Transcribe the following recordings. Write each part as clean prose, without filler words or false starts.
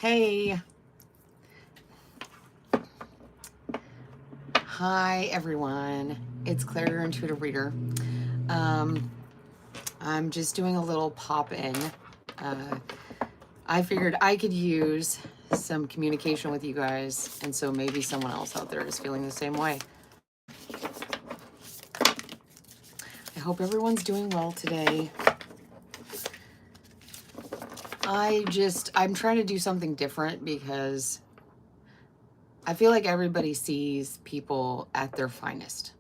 Hey, hi everyone. It's Claire, your intuitive reader. Um, I'm just doing a little pop in. Uh, I figured I could use some communication with you guys, and so maybe someone else out there is feeling the same way. I hope everyone's doing well today. I'm trying to do something different because I feel like everybody sees people at their finest.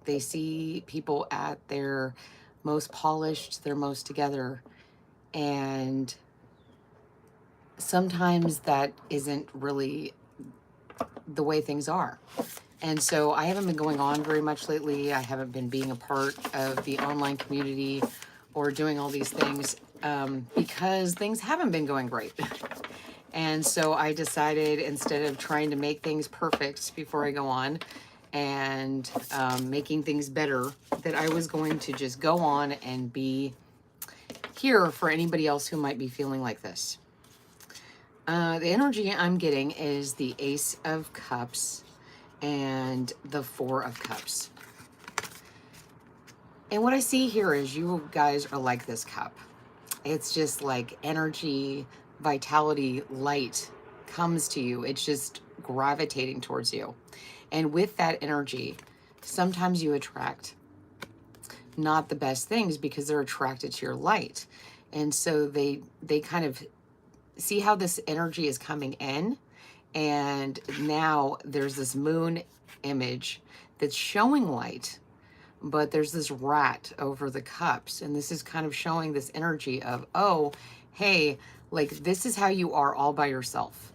They see people at their most polished, their most together. And sometimes that isn't really the way things are. And so I haven't been going on very much lately. I haven't been being a part of the online community or doing all these things because things haven't been going great. And so I decided, instead of trying to make things perfect before I go on and making things better, that I was going to just go on and be here for anybody else who might be feeling like this. The energy I'm getting is the Ace of Cups and the Four of Cups. And what I see here is you guys are like this cup. It's just like energy, vitality, light comes to you. It's just gravitating towards you. And with that energy, sometimes you attract not the best things because they're attracted to your light. And so they kind of see how this energy is coming in. And now there's this moon image that's showing light, but there's this rat over the cups. And this is kind of showing this energy of, oh, hey, like this is how you are all by yourself.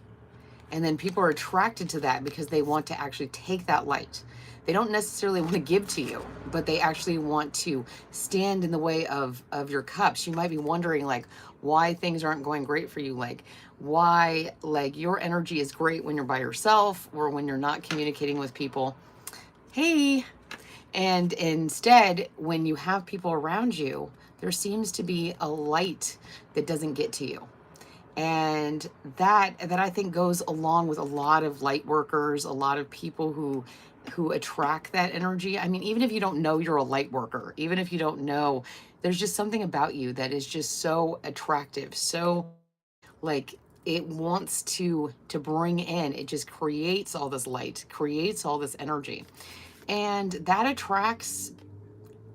And then people are attracted to that because they want to actually take that light. They don't necessarily want to give to you, but they actually want to stand in the way of your cups. You might be wondering like why things aren't going great for you, like why like your energy is great when you're by yourself or when you're not communicating with people. Hey, and instead when you have people around you, there seems to be a light that doesn't get to you. And that I think goes along with a lot of light workers, a lot of people who attract that energy. I mean, even if you don't know you're a light worker, even if you don't know, there's just something about you that is just so attractive, so like it wants to bring in, it just creates all this light, creates all this energy. And that attracts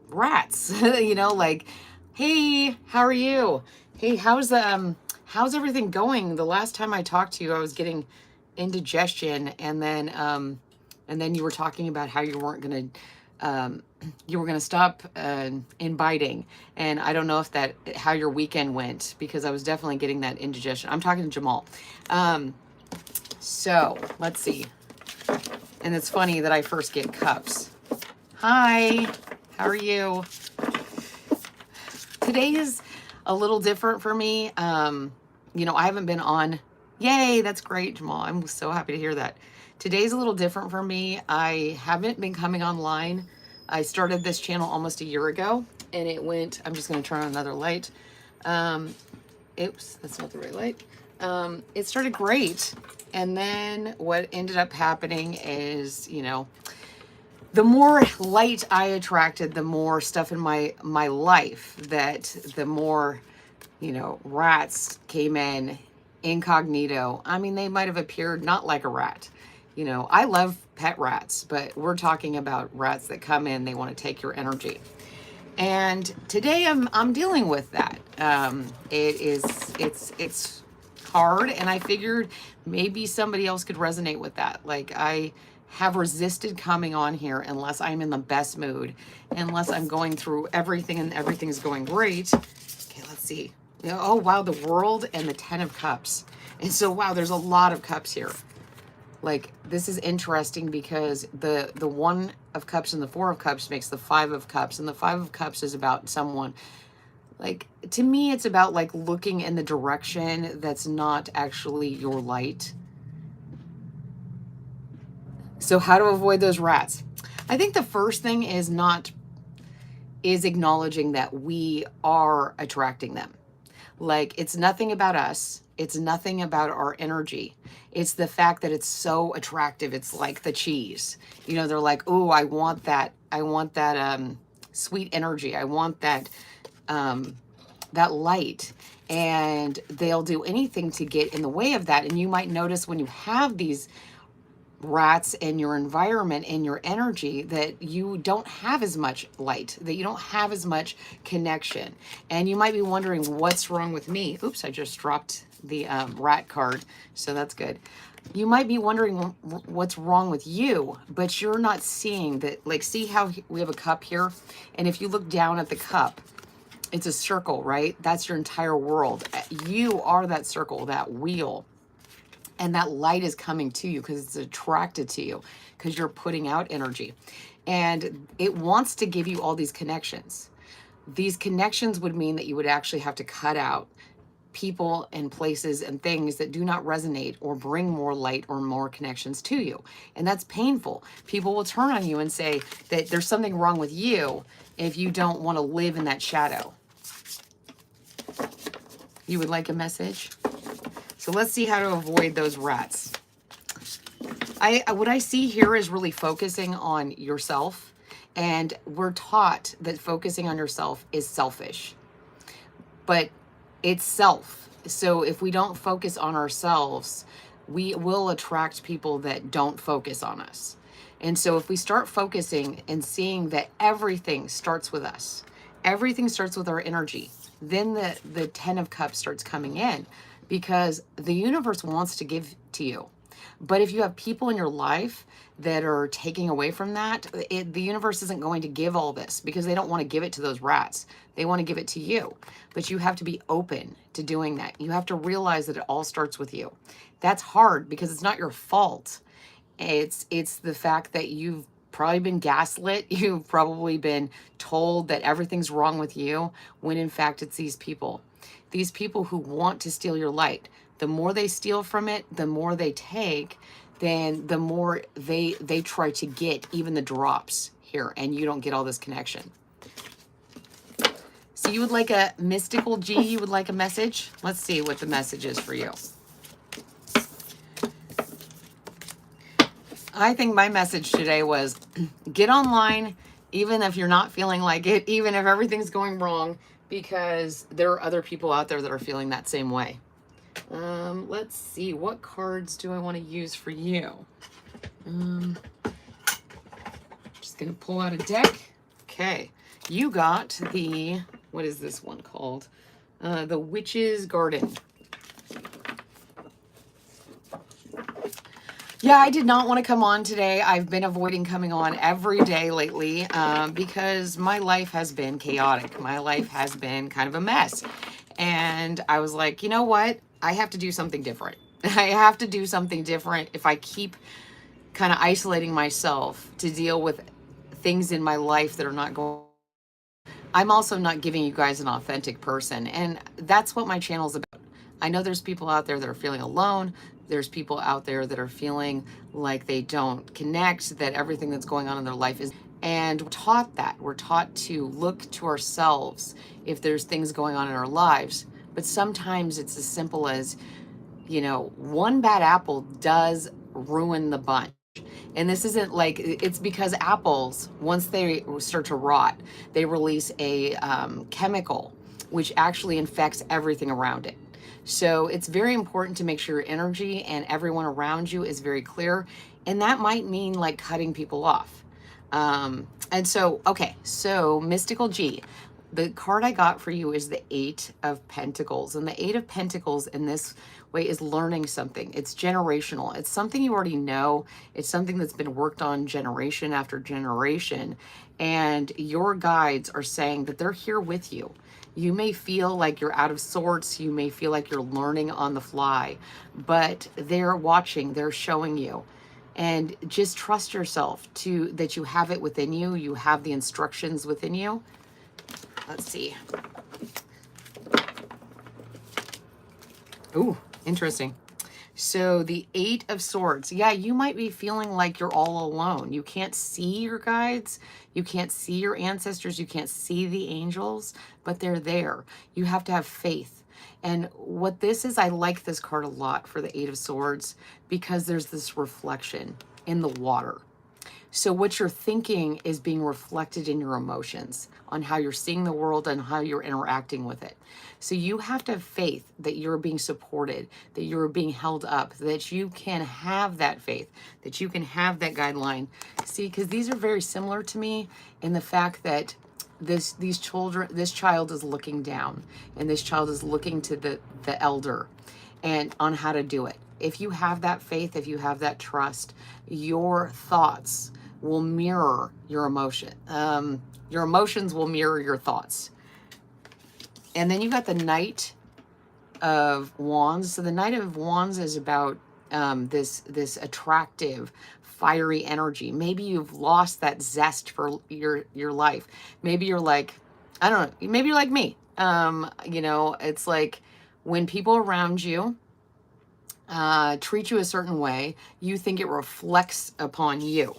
rats, you know, like, hey, how are you? Hey, how's everything going? The last time I talked to you, I was getting indigestion, and then you were talking about how you were gonna stop biting, and I don't know if that how your weekend went, because I was definitely getting that indigestion. I'm talking to Jamal. So let's see. And it's funny that I first get cups. Hi, how are you? Today is a little different for me. You know, I haven't been on. Yay, that's great, Jamal. I'm so happy to hear that. Today's a little different for me. I haven't been coming online. I started this channel almost a year ago, and it went, I'm just going to turn on another light. Oops, that's not the right light. It started great. And then what ended up happening is, you know, the more light I attracted, the more stuff in my life, that the more, you know, rats came in incognito. I mean, they might have appeared not like a rat. You know, I love pet rats, but we're talking about rats that come in, they want to take your energy. And today I'm dealing with that. It's hard, and I figured maybe somebody else could resonate with that. Like, I have resisted coming on here unless I'm in the best mood, unless I'm going through everything and everything's going great. Okay, let's see. You know, oh wow, the World and the Ten of Cups. And so wow, there's a lot of cups here. Like, this is interesting because the One of Cups and the Four of Cups makes the Five of Cups, and the Five of Cups is about someone, like, to me it's about like looking in the direction that's not actually your light. So how to avoid those rats? I think the first thing is acknowledging that we are attracting them. Like, it's nothing about us. It's nothing about our energy. It's the fact that it's so attractive. It's like the cheese. You know, they're like, "Oh, I want that. I want that sweet energy. I want that light." And they'll do anything to get in the way of that. And you might notice when you have these rats in your environment, in your energy, that you don't have as much light, that you don't have as much connection. And you might be wondering, what's wrong with me? Oops, I just dropped the rat card, so that's good. You might be wondering what's wrong with you, but you're not seeing that. Like, see how we have a cup here? And if you look down at the cup, it's a circle, right? That's your entire world. You are that circle, that wheel. And that light is coming to you because it's attracted to you because you're putting out energy. And it wants to give you all these connections. These connections would mean that you would actually have to cut out people and places and things that do not resonate or bring more light or more connections to you. And that's painful. People will turn on you and say that there's something wrong with you if you don't want to live in that shadow. You would like a message? So let's see how to avoid those rats. What I see here is really focusing on yourself. And we're taught that focusing on yourself is selfish. But it's self. So if we don't focus on ourselves, we will attract people that don't focus on us. And so if we start focusing and seeing that everything starts with us, everything starts with our energy, then the 10 of Cups starts coming in, because the universe wants to give to you. But if you have people in your life that are taking away from that, the universe isn't going to give all this, because they don't want to give it to those rats. They want to give it to you. But you have to be open to doing that. You have to realize that it all starts with you. That's hard because it's not your fault. It's the fact that you've probably been gaslit. You've probably been told that everything's wrong with you, when in fact it's these people. These people who want to steal your light. The more they steal from it, the more they take, then the more they try to get even the drops here, and you don't get all this connection. So you would like a mystical G, you would like a message? Let's see what the message is for you. I think my message today was get online, even if you're not feeling like it, even if everything's going wrong, because there are other people out there that are feeling that same way. Let's see, what cards do I want to use for you? Just gonna pull out a deck. Okay, you got the, what is this one called? The Witch's Garden. Yeah, I did not want to come on today. I've been avoiding coming on every day lately because my life has been chaotic. My life has been kind of a mess. And I was like, you know what? I have to do something different. I have to do something different if I keep kind of isolating myself to deal with things in my life that are not going. I'm also not giving you guys an authentic person. And that's what my channel is about. I know there's people out there that are feeling alone. There's people out there that are feeling like they don't connect, that everything that's going on in their life is, and we're taught that. We're taught to look to ourselves if there's things going on in our lives. But sometimes it's as simple as, you know, one bad apple does ruin the bunch. And this isn't like, it's because apples, once they start to rot, they release a chemical which actually infects everything around it. So it's very important to make sure your energy and everyone around you is very clear. And that might mean like cutting people off. And so, okay, so Mystical G, the card I got for you is the 8 of Pentacles. And the 8 of Pentacles in this way is learning something. It's generational. It's something you already know. It's something that's been worked on generation after generation. And your guides are saying that they're here with you. You may feel like you're out of sorts. You may feel like you're learning on the fly, but they're watching, they're showing you. And just trust yourself that you have it within you. You have the instructions within you. Let's see. Ooh, interesting. So the 8 of Swords. Yeah, you might be feeling like you're all alone. You can't see your guides. You can't see your ancestors. You can't see the angels, but they're there. You have to have faith. And what this is, I like this card a lot for the Eight of Swords because there's this reflection in the water. So what you're thinking is being reflected in your emotions, on how you're seeing the world and how you're interacting with it. So you have to have faith that you're being supported, that you're being held up, that you can have that faith, that you can have that guideline. See, because these are very similar to me in the fact that this child is looking down, and this child is looking to the elder and on how to do it. If you have that faith, if you have that trust, your thoughts will mirror your emotion. Your emotions will mirror your thoughts. And then you got the Knight of Wands. So the Knight of Wands is about this attractive, fiery energy. Maybe you've lost that zest for your life. Maybe you're like, I don't know, maybe you're like me. You know, it's like when people around you treat you a certain way, you think it reflects upon you.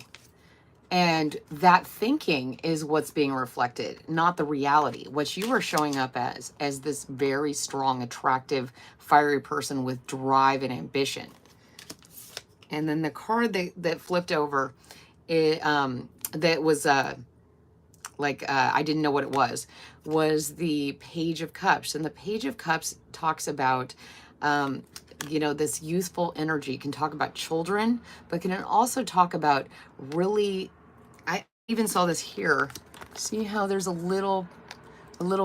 And that thinking is what's being reflected, not the reality. What you are showing up as this very strong, attractive, fiery person with drive and ambition. And then the card that flipped over, that was I didn't know what it was the Page of Cups. And the Page of Cups talks about, you know, this youthful energy. Can talk about children, but can also talk about really, I even saw this here. See how there's a little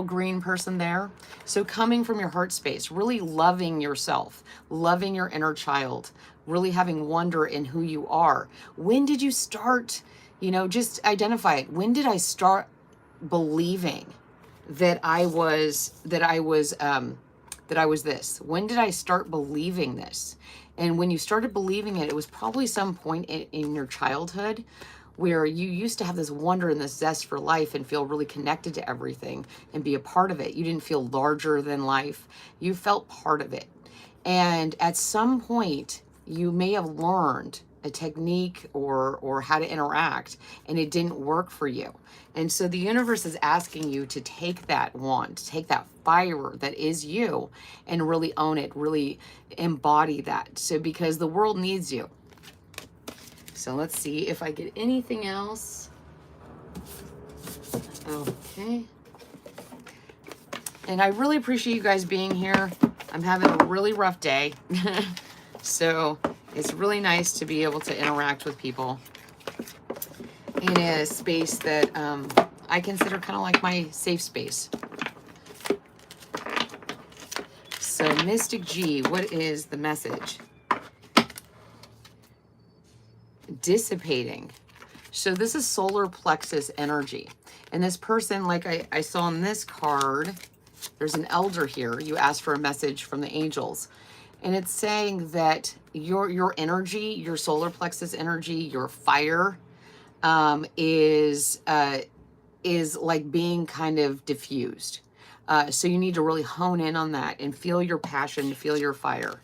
green person there? So coming from your heart space, really loving yourself, loving your inner child, really having wonder in who you are. When did you start, you know, just identify it. When did I start believing that I was this? When did I start believing this? And when you started believing it, it was probably some point in your childhood where you used to have this wonder and this zest for life and feel really connected to everything and be a part of it. You didn't feel larger than life. You felt part of it. And at some point, you may have learned a technique or how to interact, and it didn't work for you. And so the universe is asking you to take that wand, take that fire that is you, and really own it, really embody that. So because the world needs you. So let's see if I get anything else. Okay. And I really appreciate you guys being here. I'm having a really rough day. So it's really nice to be able to interact with people in a space that I consider kind of like my safe space. So Mystic G, what is the message? Dissipating. So this is solar plexus energy. And this person, like I saw in this card, there's an elder here. You asked for a message from the angels. And it's saying that your energy, your solar plexus energy, your fire is like being kind of diffused. So you need to really hone in on that and feel your passion, feel your fire.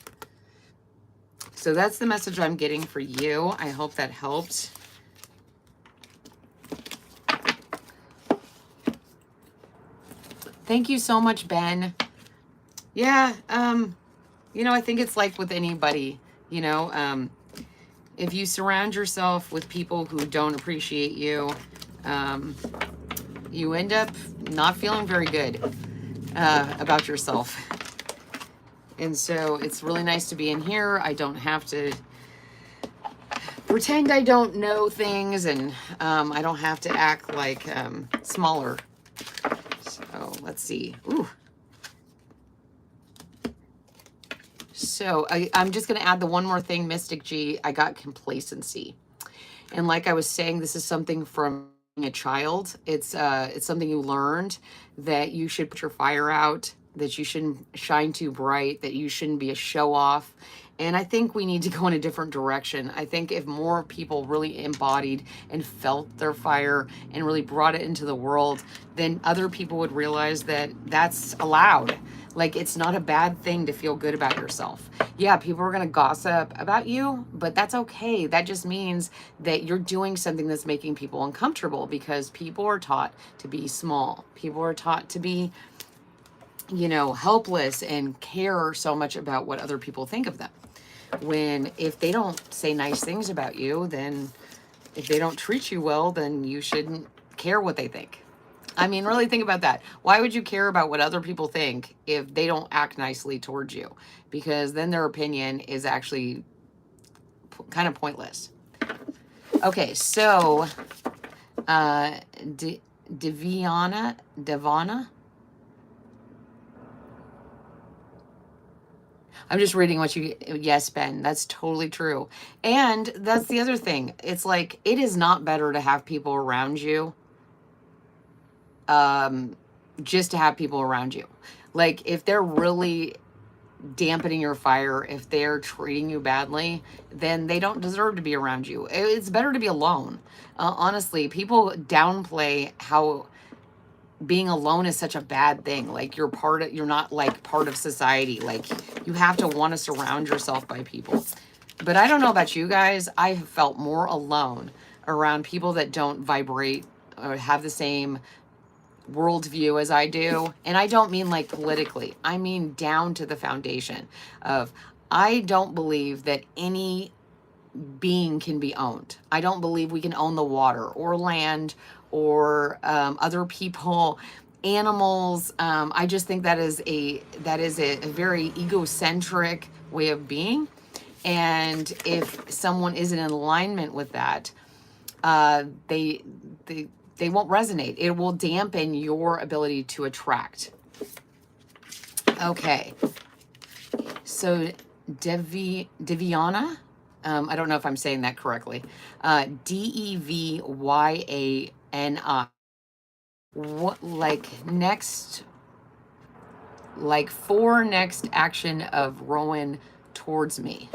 So that's the message I'm getting for you. I hope that helped. Thank you so much, Ben. Yeah, you know, I think it's like with anybody, you know, if you surround yourself with people who don't appreciate you, you end up not feeling very good about yourself. And so it's really nice to be in here. I don't have to pretend I don't know things, and I don't have to act like smaller. So let's see. Ooh. So I'm just going to add the one more thing, Mystic G. I got complacency. And like I was saying, this is something from a child. It's something you learned, that you should put your fire out, that you shouldn't shine too bright, that you shouldn't be a show off. And I think we need to go in a different direction. I think if more people really embodied and felt their fire and really brought it into the world, then other people would realize that that's allowed. Like, it's not a bad thing to feel good about yourself. Yeah, people are going to gossip about you, but that's okay. That just means that you're doing something that's making people uncomfortable, because people are taught to be small. People are taught to be, you know, helpless and care so much about what other people think of them. When if they don't say nice things about you, then if they don't treat you well, then you shouldn't care what they think. I mean, really think about that. Why would you care about what other people think if they don't act nicely towards you? Because then their opinion is actually kind of pointless. Okay, so uh Devana. I'm just reading what you, yes, Ben, that's totally true. And that's the other thing. It's like, it is not better to have people around you, um, just to have people around you. Like, if they're really dampening your fire, if they're treating you badly, then they don't deserve to be around you. It's better to be alone. Honestly, people downplay how being alone is such a bad thing. Like you're not like part of society. Like you have to want to surround yourself by people. But I don't know about you guys. I have felt more alone around people that don't vibrate or have the same worldview as I do. And I don't mean like politically. I mean down to the foundation of, I don't believe that any being can be owned. I don't believe we can own the water or land or other people, animals. I just think that is a very egocentric way of being. And if someone isn't in alignment with that, they they won't resonate. It will dampen your ability to attract. Okay, so Deviana, I don't know if I'm saying that correctly. Devyani. What, like next, like for next action of Rowan towards me.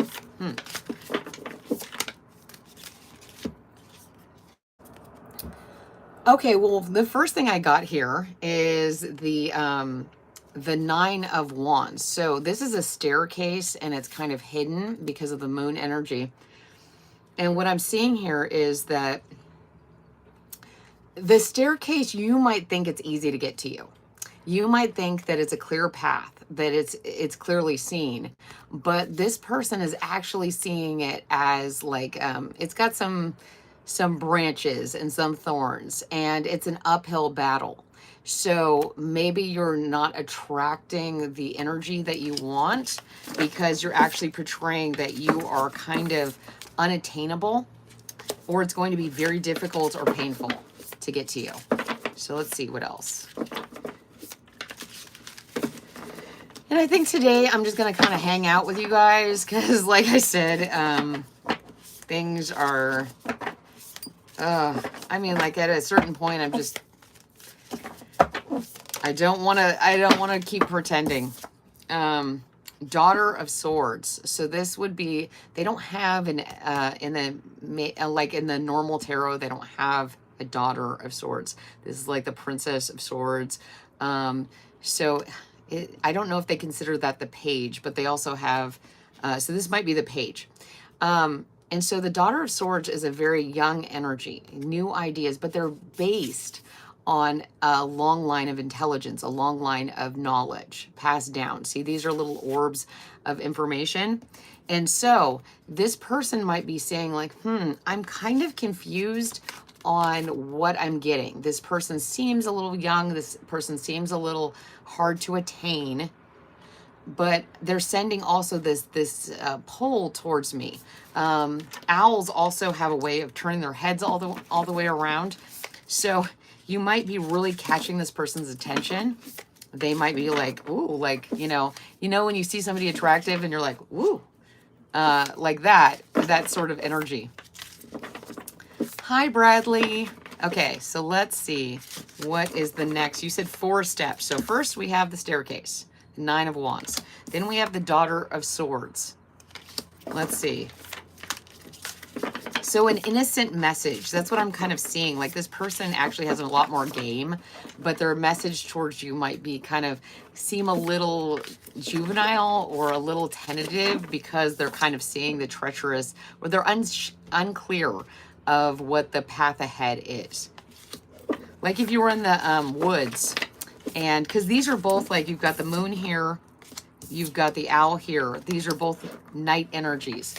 Okay, well, the first thing I got here is the Nine of Wands. So this is a staircase and it's kind of hidden because of the moon energy. And what I'm seeing here is that the staircase, you might think it's easy to get to you. You might think that it's a clear path, that it's clearly seen, but this person is actually seeing it as like it's got some branches and some thorns, and it's an uphill battle. So maybe you're not attracting the energy that you want because you're actually portraying that you are kind of unattainable, or it's going to be very difficult or painful to get to you. So let's see what else. And I think today I'm just going to kind of hang out with you guys because, like I said, things are, I mean, like at a certain point, I don't want to keep pretending. Daughter of Swords. So this would be, they don't have in the normal tarot, they don't have a Daughter of Swords. This is like the Princess of Swords. So I don't know if they consider that the page, but they also have, so this might be the page. And so the Daughter of Swords is a very young energy, new ideas, but they're based on a long line of intelligence, a long line of knowledge passed down. See, these are little orbs of information. And so this person might be saying like, I'm kind of confused on what I'm getting. This person seems a little young. This person seems a little hard to attain, but they're sending also this pull towards me. Owls also have a way of turning their heads all the way around. So you might be really catching this person's attention. They might be like, ooh, like, you know, when you see somebody attractive and you're like, ooh, like that sort of energy. Hi, Bradley. Okay, so let's see. What is the next? You said 4 steps. So first we have the staircase, the 9 of Wands. Then we have the Daughter of Swords. Let's see. So an innocent message. That's what I'm kind of seeing. Like this person actually has a lot more game, but their message towards you might be kind of seem a little juvenile or a little tentative because they're kind of seeing the treacherous, or they're unclear of what the path ahead is. Like if you were in the woods And because these are both like, you've got the moon here, you've got the owl here. These are both night energies.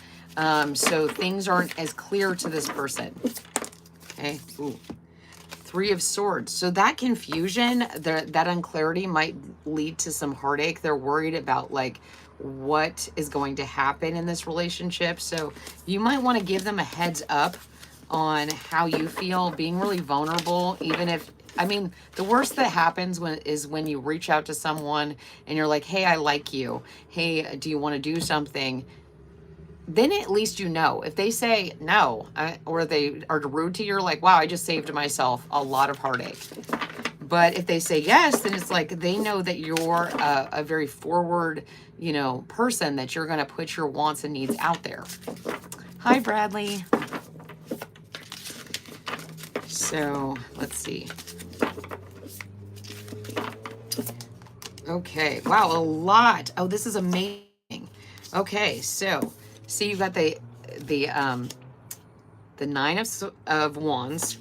So things aren't as clear to this person. Okay. Ooh. Three of Swords. So that confusion, that unclarity might lead to some heartache. They're worried about like what is going to happen in this relationship. So you might want to give them a heads up on how you feel, being really vulnerable, even if, I mean, the worst that happens when you reach out to someone and you're like, hey, I like you. Hey, do you want to do something? Then at least you know. If they say no, or they are rude to you, you're like, wow, I just saved myself a lot of heartache. But if they say yes, then it's like they know that you're a very forward, person, that you're going to put your wants and needs out there. Hi, Bradley. So let's see. Okay. Wow, a lot. Oh, this is amazing. Okay, so see, you've got the Nine of Wands,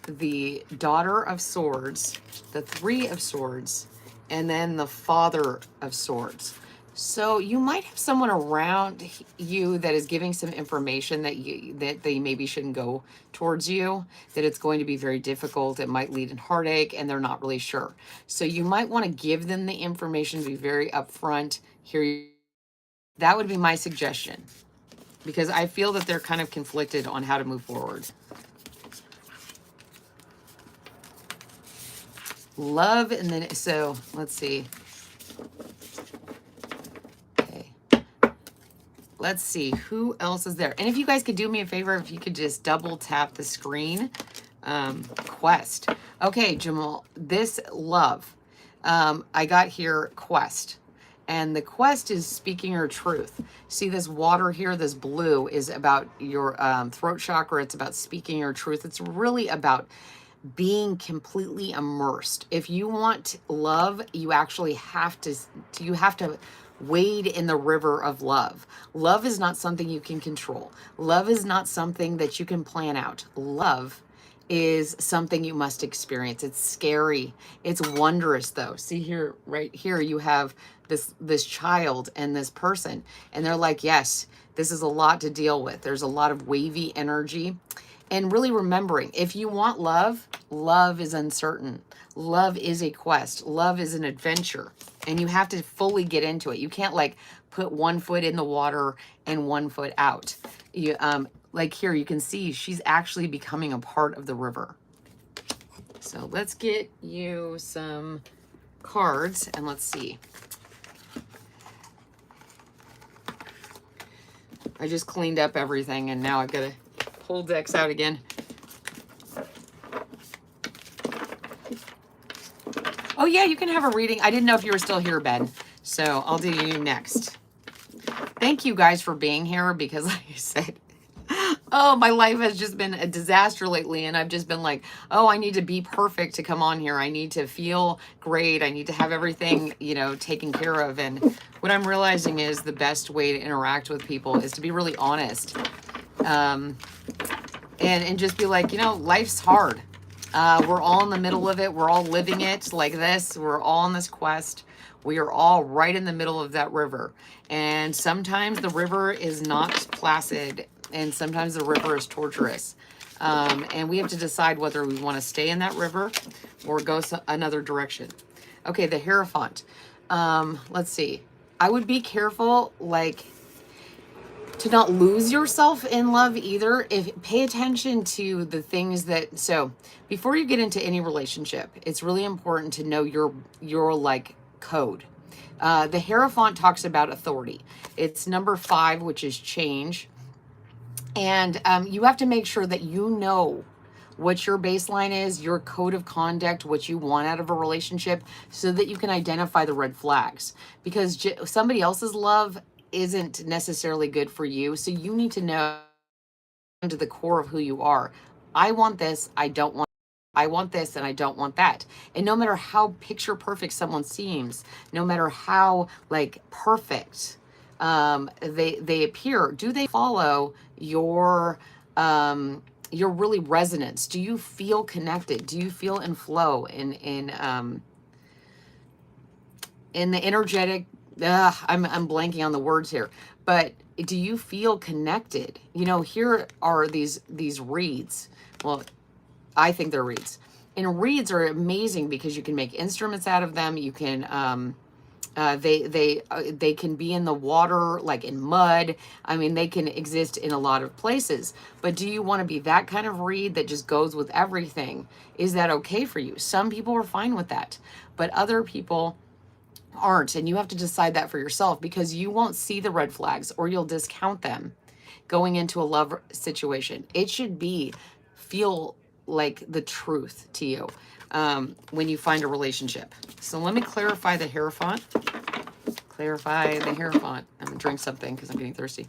the Daughter of Swords, the Three of Swords, and then the Father of Swords. So you might have someone around you that is giving some information that they maybe shouldn't go towards you, that it's going to be very difficult, it might lead in heartache, and they're not really sure. So you might want to give them the information, be very upfront. That would be my suggestion, because I feel that they're kind of conflicted on how to move forward. Love, and then, so let's see. Okay. Let's see who else is there. And if you guys could do me a favor, if you could just double tap the screen. Quest. Okay, Jamal, this love. I got here quest. And the quest is speaking your truth. See this water here, this blue is about your throat chakra. It's about speaking your truth. It's really about being completely immersed. If you want love, you actually have to wade in the river of love. Love is not something you can control. Love is not something that you can plan out. Love is something you must experience. It's scary. It's wondrous though. See here, right here, you have this child and this person, and they're like, yes, this is a lot to deal with. There's a lot of wavy energy. And really remembering, if you want love, love is uncertain. Love is a quest. Love is an adventure. And you have to fully get into it. You can't like put one foot in the water and one foot out. You, like here, you can see she's actually becoming a part of the river. So let's get you some cards and let's see. I just cleaned up everything and now I've got to pull decks out again. Oh yeah, you can have a reading. I didn't know if you were still here, Ben. So I'll do you next. Thank you guys for being here, because like I said, oh, my life has just been a disaster lately. And I've just been like, oh, I need to be perfect to come on here. I need to feel great. I need to have everything, taken care of. And what I'm realizing is the best way to interact with people is to be really honest. And just be like, life's hard. We're all in the middle of it. We're all living it like this. We're all on this quest. We are all right in the middle of that river. And sometimes the river is not placid, and sometimes the river is torturous. And we have to decide whether we want to stay in that river or go another direction. Okay, the Hierophant. Let's see. I would be careful, to not lose yourself in love either. Pay attention to the things that, so before you get into any relationship, it's really important to know your code. The Hierophant talks about authority. It's number 5, which is change. And you have to make sure that you know what your baseline is, your code of conduct, what you want out of a relationship, so that you can identify the red flags. Because somebody else's love isn't necessarily good for you. So you need to know to the core of who you are. I want this, I don't want I want this and I don't want that. And no matter how picture perfect someone seems, no matter how perfect they appear, do they follow your really resonance? Do you feel connected? Do you feel in flow, in in the energetic, I'm blanking on the words here, but do you feel connected? You know, here are these reeds. Well, I think they're reeds. And reeds are amazing because you can make instruments out of them. You can they can be in the water, like in mud. I mean, they can exist in a lot of places. But do you want to be that kind of reed that just goes with everything? Is that okay for you? Some people are fine with that, but other people aren't, and you have to decide that for yourself, because you won't see the red flags or you'll discount them going into a love situation. It should be feel like the truth to you when you find a relationship. So let me clarify the Hierophant. Clarify the Hierophant. I'm gonna drink something because I'm getting thirsty.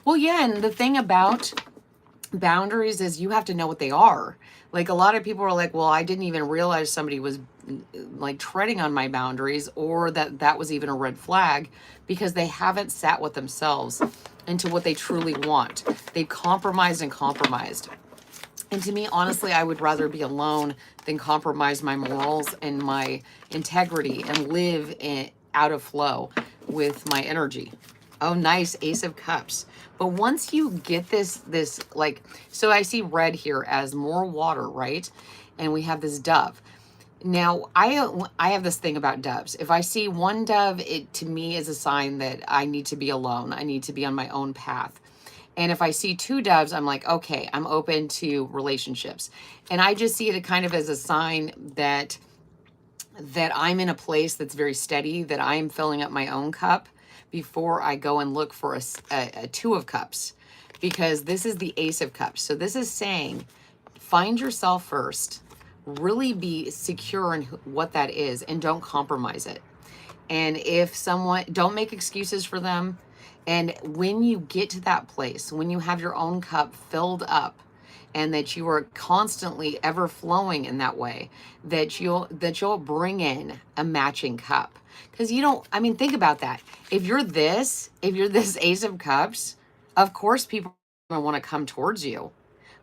Well, yeah, and the thing about boundaries is you have to know what they are. Like, a lot of people are like, well, I didn't even realize somebody was like treading on my boundaries, or that was even a red flag, because they haven't sat with themselves into what they truly want. They've compromised and compromised. And to me, honestly, I would rather be alone than compromise my morals and my integrity and live out of flow with my energy. Oh, nice. Ace of Cups. But once you get this like, so I see red here as more water, right? And we have this dove. Now, I have this thing about doves. If I see one dove, it to me is a sign that I need to be alone. I need to be on my own path. And if I see two doves, I'm like, okay, I'm open to relationships. And I just see it kind of as a sign that I'm in a place that's very steady, that I'm filling up my own cup before I go and look for a Two of Cups, because this is the Ace of Cups. So this is saying, find yourself first, really be secure in what that is, and don't compromise it. And if someone, don't make excuses for them. And when you get to that place, when you have your own cup filled up, and that you are constantly ever flowing in that way, that you'll bring in a matching cup. Because you don't, I mean, think about that. If you're this Ace of Cups, of course people are going to want to come towards you.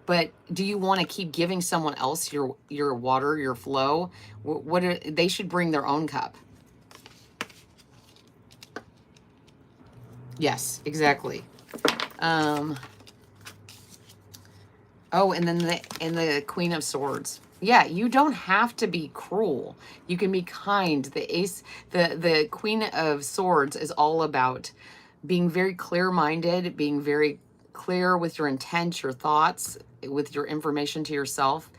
But do you want to keep giving someone else your water, your flow? They should bring their own cup. Yes, exactly. Oh, and then the Queen of Swords. Yeah, you don't have to be cruel. You can be kind. The Queen of Swords is all about being very clear-minded, being very clear with your intent, your thoughts, with your information to yourself,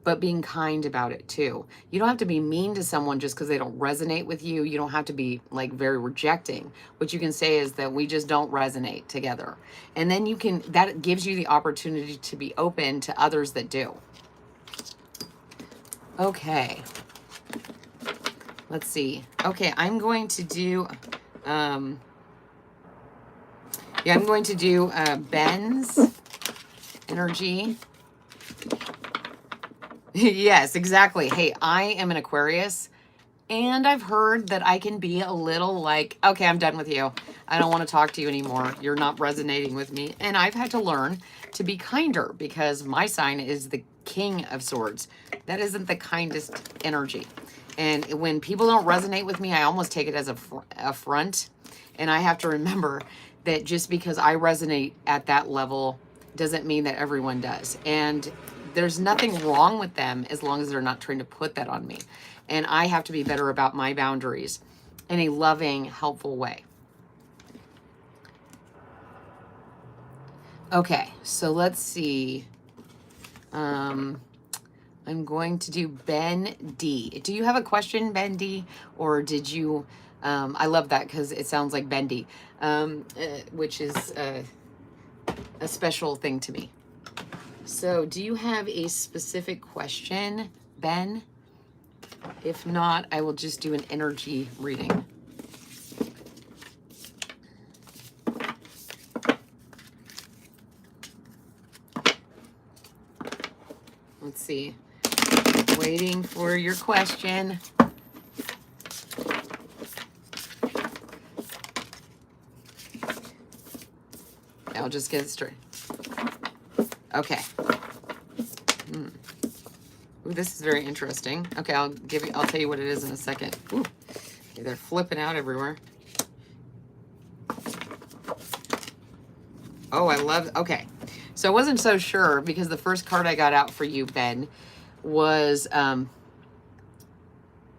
but being kind about it too. You don't have to be mean to someone just because they don't resonate with you. You don't have to be like very rejecting. What you can say is that we just don't resonate together. And then that gives you the opportunity to be open to others that do. Okay. Let's see. Okay, I'm going to do, I'm going to do Ben's energy. Yes, exactly. Hey, I am an Aquarius, and I've heard that I can be a little like, okay, I'm done with you. I don't want to talk to you anymore. You're not resonating with me. And I've had to learn to be kinder, because my sign is the King of Swords. That isn't the kindest energy. And when people don't resonate with me, I almost take it as a affront. And I have to remember that just because I resonate at that level doesn't mean that everyone does. And there's nothing wrong with them as long as they're not trying to put that on me. And I have to be better about my boundaries in a loving, helpful way. Okay, so let's see. I'm going to do Ben D. Do you have a question, Ben D? Or did you, I love that because it sounds like Bendy, which is a special thing to me. So do you have a specific question, Ben? If not, I will just do an energy reading. Let's see. Waiting for your question. I'll just get it straight. Okay. Ooh, this is very interesting. Okay, I'll tell you what it is in a second. Ooh, okay, they're flipping out everywhere. Oh, I love, okay. So I wasn't so sure because the first card I got out for you, Ben, was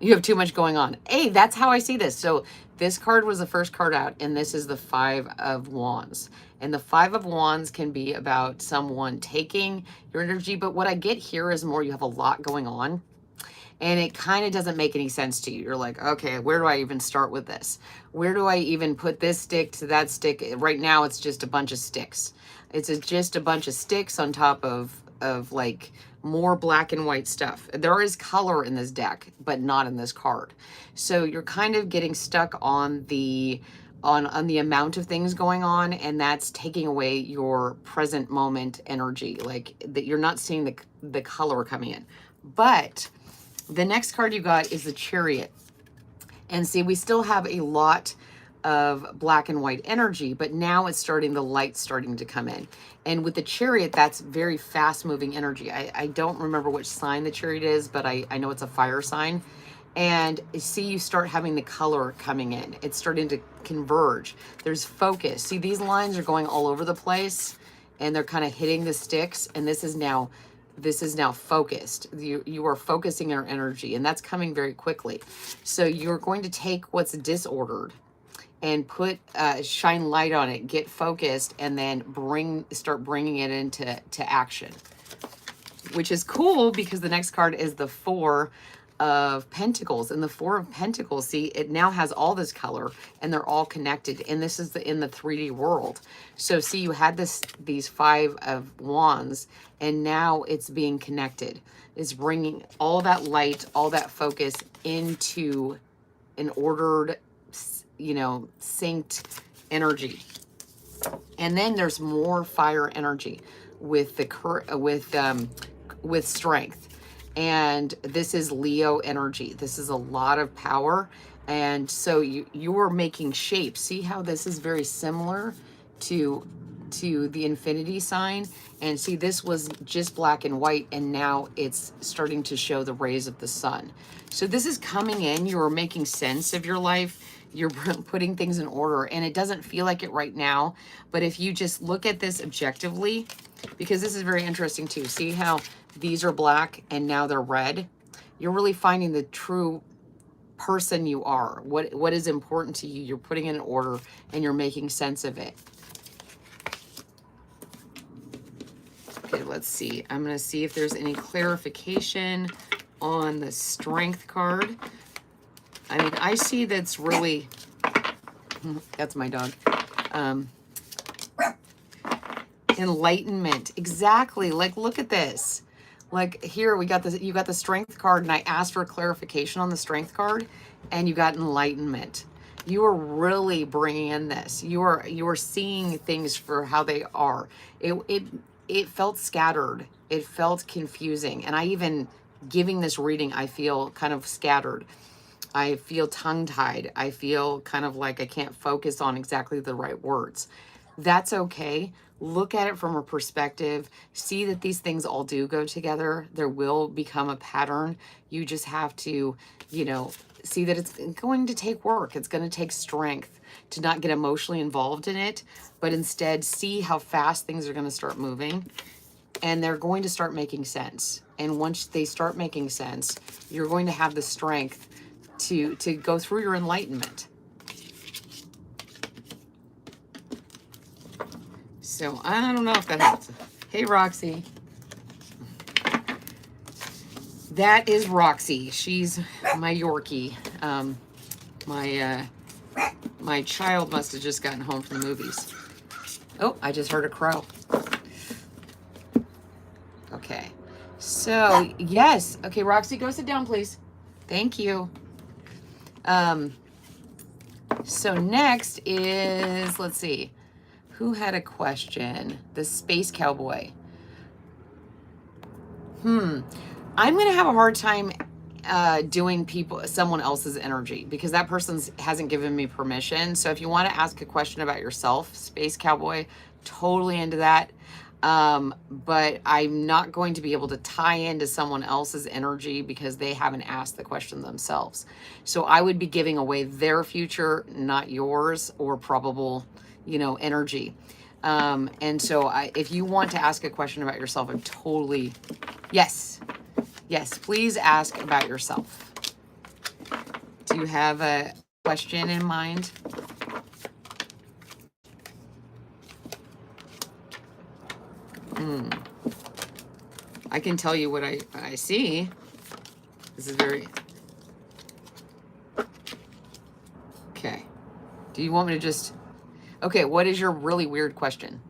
you have too much going on. Hey, that's how I see this. So this card was the first card out, and this is the Five of Wands. And the Five of Wands can be about someone taking your energy, but what I get here is more you have a lot going on. And it kind of doesn't make any sense to you. You're like, okay, where do I even start with this? Where do I even put this stick to that stick? Right now, it's just a bunch of sticks. Just a bunch of sticks on top of like more black and white stuff. There is color in this deck, but not in this card. So you're kind of getting stuck on the amount of things going on, and that's taking away your present moment energy. Like that, you're not seeing the color coming in. But the next card you got is the Chariot. And see, we still have a lot of black and white energy, but now it's the light's starting to come in. And with the Chariot, that's very fast moving energy. I don't remember which sign the Chariot is, but I know it's a fire sign. And see, you start having the color coming in. It's starting to converge. There's focus. See, these lines are going all over the place and they're kind of hitting the sticks. And this is now focused. You are focusing your energy, and that's coming very quickly. So you're going to take what's disordered and shine light on it, get focused, and then start bringing it into action, which is cool because the next card is the Four of Pentacles. And the Four of Pentacles, see, it now has all this color and they're all connected. And this is in the 3D world. So see, you had these Five of Wands, and now it's being connected. It's bringing all that light, all that focus into an ordered, synced energy. And then there's more fire energy with with strength. And this is Leo energy. This is a lot of power. And so you are making shapes. See how this is very similar to the infinity sign? And see, this was just black and white, and now it's starting to show the rays of the sun. So this is coming in. You are making sense of your life. You're putting things in order, and it doesn't feel like it right now. But if you just look at this objectively, because this is very interesting too. See how these are black and now they're red? You're really finding the true person you are. What is important to you? You're putting it in order and you're making sense of it. Okay, let's see. I'm going to see if there's any clarification on the Strength card. I mean, I see that's really, that's my dog. Enlightenment. Exactly. Like, look at this. Like here you got the Strength card, and I asked for clarification on the Strength card, and you got enlightenment. You are really bringing in this. You are seeing things for how they are. It felt scattered. It felt confusing. And I even giving this reading, I feel kind of scattered. I feel tongue-tied. I feel kind of like I can't focus on exactly the right words. That's okay. Look at it from a perspective. See that these things all do go together. There will become a pattern. You just have to, see that it's going to take work. It's going to take strength to not get emotionally involved in it, but instead see how fast things are going to start moving, and they're going to start making sense. And once they start making sense, you're going to have the strength to go through your enlightenment. So I don't know if that helps. Hey, Roxy. That is Roxy. She's my Yorkie. My child must have just gotten home from the movies. Oh, I just heard a crow. Okay. So, yes. Okay, Roxy, go sit down, please. Thank you. So next is, let's see. Who had a question? The Space Cowboy. I'm going to have a hard time doing someone else's energy, because that person hasn't given me permission. So if you want to ask a question about yourself, Space Cowboy, totally into that. But I'm not going to be able to tie into someone else's energy because they haven't asked the question themselves. So I would be giving away their future, not yours, or probable, energy. And so if you want to ask a question about yourself, I'm totally, yes, please ask about yourself. Do you have a question in mind? I can tell you what I see. This is very... Okay. Do you want me to just... Okay, what is your really weird question?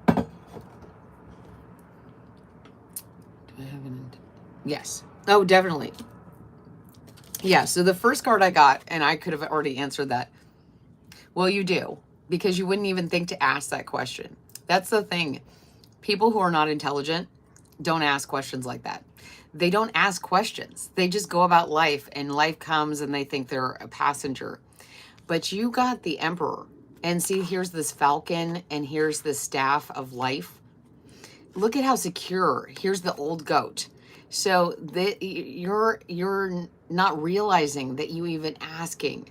Do I have an... Yes. Oh, definitely. Yeah, so the first card I got, and I could have already answered that. Well, you do, because you wouldn't even think to ask that question. That's the thing. People who are not intelligent don't ask questions like that. They don't ask questions. They just go about life, and life comes and they think they're a passenger. But you got the Emperor. And see, here's this falcon, and here's the staff of life. Look at how secure. Here's the old goat. So you're not realizing that you even asking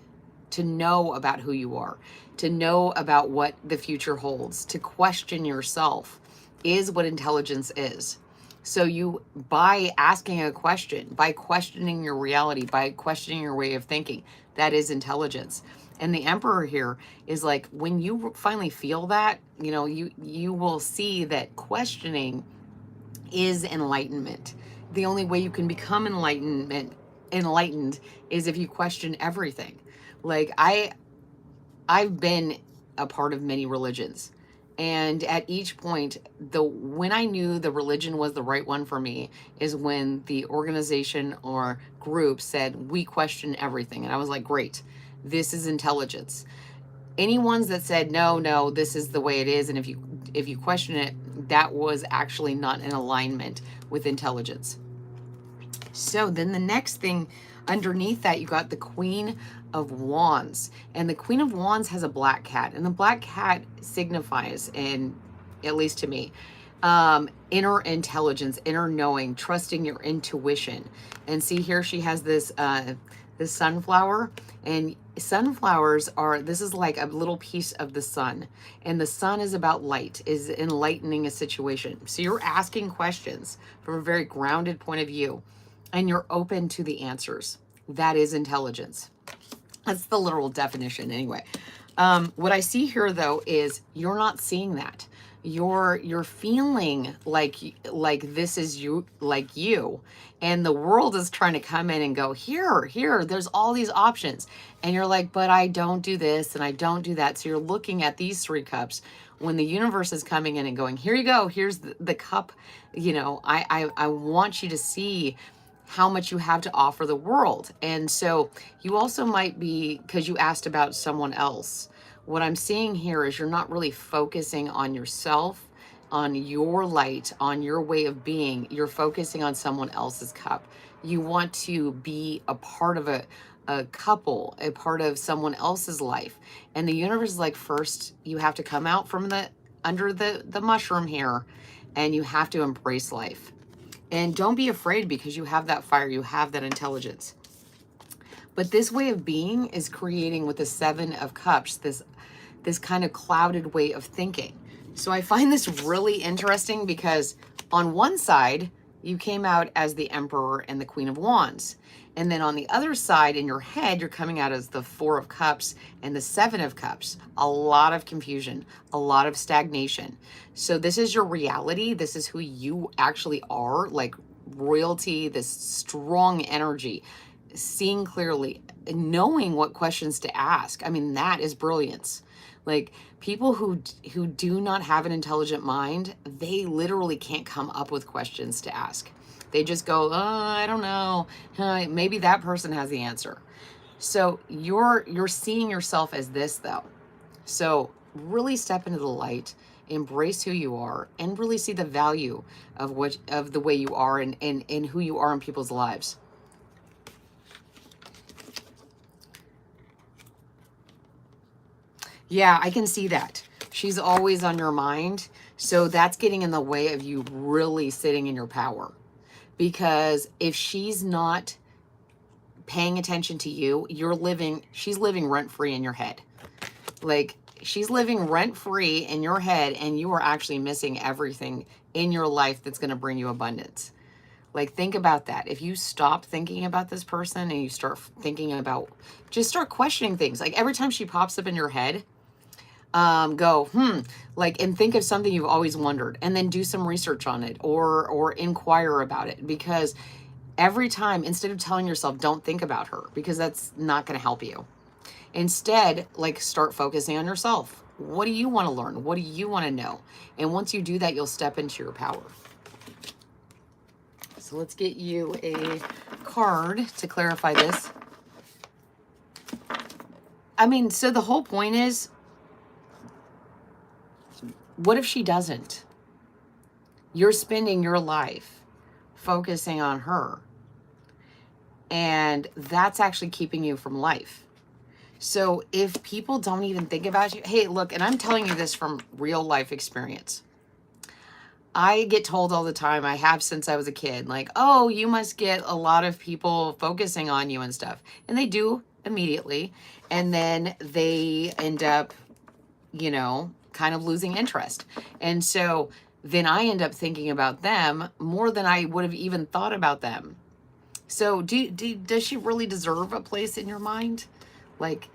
to know about who you are, to know about what the future holds, to question yourself is what intelligence is. So you, by asking a question, by questioning your reality, by questioning your way of thinking, that is intelligence. And the Emperor here is like, when you finally feel that, you will see that questioning is enlightenment. The only way you can become enlightened is if you question everything. Like I've been a part of many religions. And at each point, when I knew the religion was the right one for me is when the organization or group said, we question everything. And I was like, great, this is intelligence. Any ones that said, no, this is the way it is, and if you question it, that was actually not in alignment with intelligence. So then the next thing underneath that, you got the Queen of Wands. And the Queen of Wands has a black cat. And the black cat signifies, and at least to me, inner intelligence, inner knowing, trusting your intuition. And see here she has this sunflower, and sunflowers this is like a little piece of the sun, and the sun is about light, is enlightening a situation. So you're asking questions from a very grounded point of view, and you're open to the answers. That is intelligence. That's the literal definition anyway. What I see here though is you're not seeing that. You're feeling like this is you, and the world is trying to come in and go, here, there's all these options. And you're like, but I don't do this and I don't do that. So you're looking at these 3 cups when the universe is coming in and going, here you go, here's the cup. I want you to see how much you have to offer the world. And so you also might be, because you asked about someone else, what I'm seeing here is you're not really focusing on yourself, on your light, on your way of being. You're focusing on someone else's cup. You want to be a part of a couple, a part of someone else's life. And the universe is like, first, you have to come out from under the mushroom here, and you have to embrace life. And don't be afraid, because you have that fire, you have that intelligence. But this way of being is creating, with the 7 of Cups, this kind of clouded way of thinking. So I find this really interesting because on one side, you came out as the Emperor and the Queen of Wands. And then on the other side, in your head, you're coming out as the 4 of Cups and the 7 of Cups. A lot of confusion, a lot of stagnation. So this is your reality. This is who you actually are, like royalty, this strong energy, seeing clearly, knowing what questions to ask. I mean, that is brilliance. Like, people who do not have an intelligent mind, they literally can't come up with questions to ask. They just go, I don't know. Maybe that person has the answer. So you're seeing yourself as this, though. So really step into the light, embrace who you are, and really see the value of the way you are and who you are in people's lives. Yeah, I can see that. She's always on your mind. So that's getting in the way of you really sitting in your power. Because if she's not paying attention to you, she's living rent free in your head. Like, she's living rent free in your head, and you are actually missing everything in your life that's going to bring you abundance. Like, think about that. If you stop thinking about this person and you start thinking about, just start questioning things. Like, every time she pops up in your head, go, like, and think of something you've always wondered, and then do some research on it, or inquire about it. Because every time, instead of telling yourself, don't think about her, because that's not going to help you. Instead, like, start focusing on yourself. What do you want to learn? What do you want to know? And once you do that, you'll step into your power. So let's get you a card to clarify this. I mean, so the whole point is, what if she doesn't? You're spending your life focusing on her, and that's actually keeping you from life. So if people don't even think about you, hey, look, and I'm telling you this from real life experience. I get told all the time, I have since I was a kid, like, oh, you must get a lot of people focusing on you and stuff. And they do immediately. And then they end up, kind of losing interest. And so then I end up thinking about them more than I would have even thought about them. So does she really deserve a place in your mind? Like,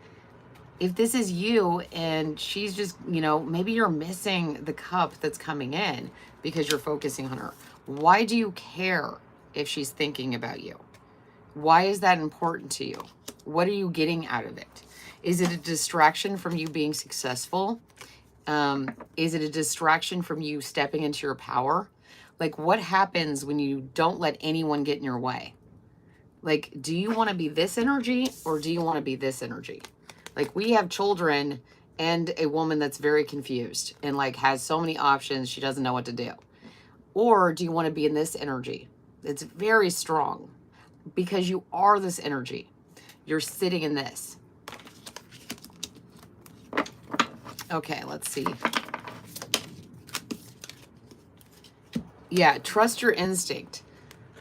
if this is you and she's just, maybe you're missing the cup that's coming in because you're focusing on her. Why do you care if she's thinking about you? Why is that important to you? What are you getting out of it? Is it a distraction from you being successful? Is it a distraction from you stepping into your power? Like, what happens when you don't let anyone get in your way? Like, do you want to be this energy, or do you want to be this energy? Like, we have children and a woman that's very confused and, like, has so many options, she doesn't know what to do. Or do you want to be in this energy? It's very strong, because you are this energy. You're sitting in this. Okay, let's see. Yeah, trust your instinct.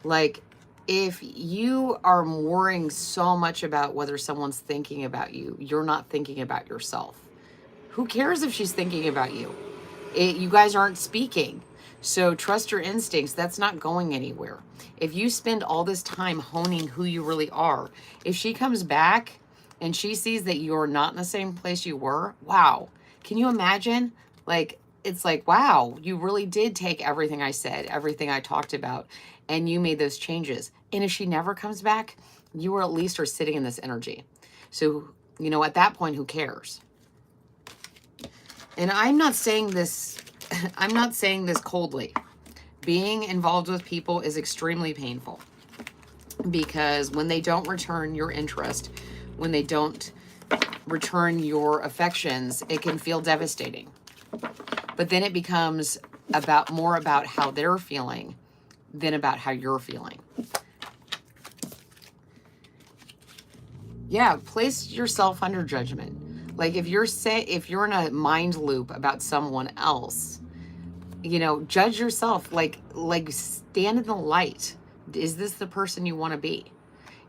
Like, if you are worrying so much about whether someone's thinking about you, you're not thinking about yourself. Who cares if she's thinking about you? You guys aren't speaking. So trust your instincts. That's not going anywhere. If you spend all this time honing who you really are, if she comes back and she sees that you're not in the same place you were, wow. Can you imagine? Like, it's like, wow, you really did take everything I said, everything I talked about, and you made those changes. And if she never comes back, you at least are sitting in this energy. So, at that point, who cares? And I'm not saying this coldly. Being involved with people is extremely painful, because when they don't return your interest, when they don't return your affections, it can feel devastating. But then it becomes more about how they're feeling than about how you're feeling. Yeah, place yourself under judgment. Like, if you're in a mind loop about someone else, judge yourself. Like stand in the light. Is this the person you want to be?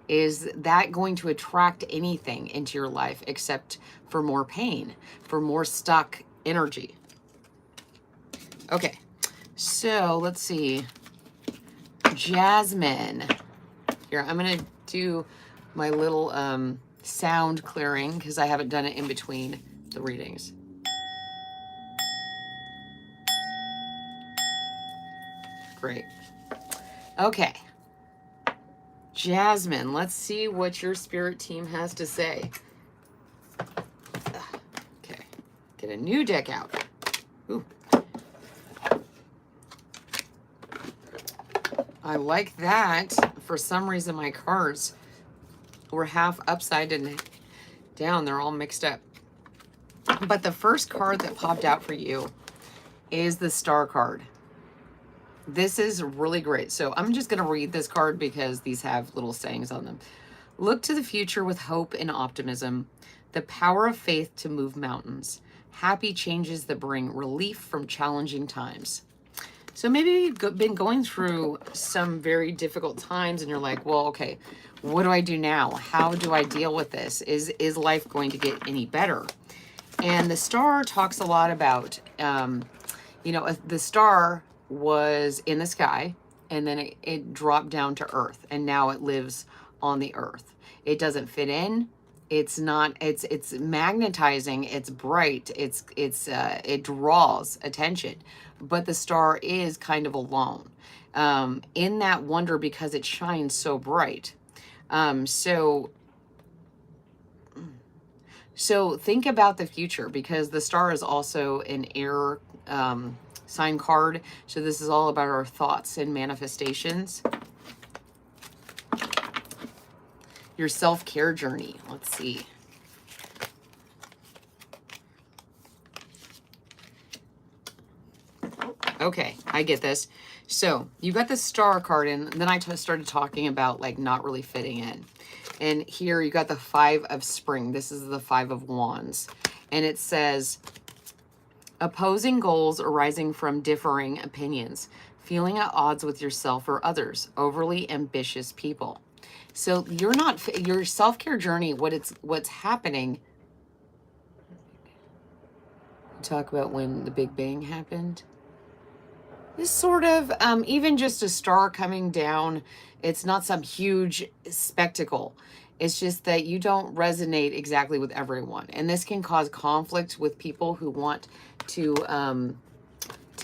Is that going to attract anything into your life except for more pain, for more stuck energy? Okay, so let's see. Jasmine. Here, I'm going to do my little sound clearing, because I haven't done it in between the readings. Great. Okay. Jasmine, let's see what your spirit team has to say. Okay. Get a new deck out. Ooh. I like that. For some reason, my cards were half upside and down. They're all mixed up. But the first card that popped out for you is the Star card. This is really great. So I'm just going to read this card because these have little sayings on them. Look to the future with hope and optimism, the power of faith to move mountains, happy changes that bring relief from challenging times. So maybe you've been going through some very difficult times and you're like, well, okay, what do I do now? How do I deal with this? Is life going to get any better? And the star talks a lot about, the star was in the sky and then it dropped down to earth and now it lives on the earth. It doesn't fit in. It's not, it's magnetizing, it's bright, it draws attention, but the star is kind of alone in that wonder because it shines so bright. So think about the future, because the star is also an air sign card. So this is all about our thoughts and manifestations. Your self-care journey. Let's see. Okay, I get this. So you got the star card, and then I started talking about like not really fitting in. And here you got the 5 of spring. This is the 5 of wands. And it says, opposing goals arising from differing opinions, feeling at odds with yourself or others, overly ambitious people. So you're not, your self-care journey, what's happening. Talk about when the Big Bang happened. This sort of, even just a star coming down, it's not some huge spectacle. It's just that you don't resonate exactly with everyone. And this can cause conflict with people who want to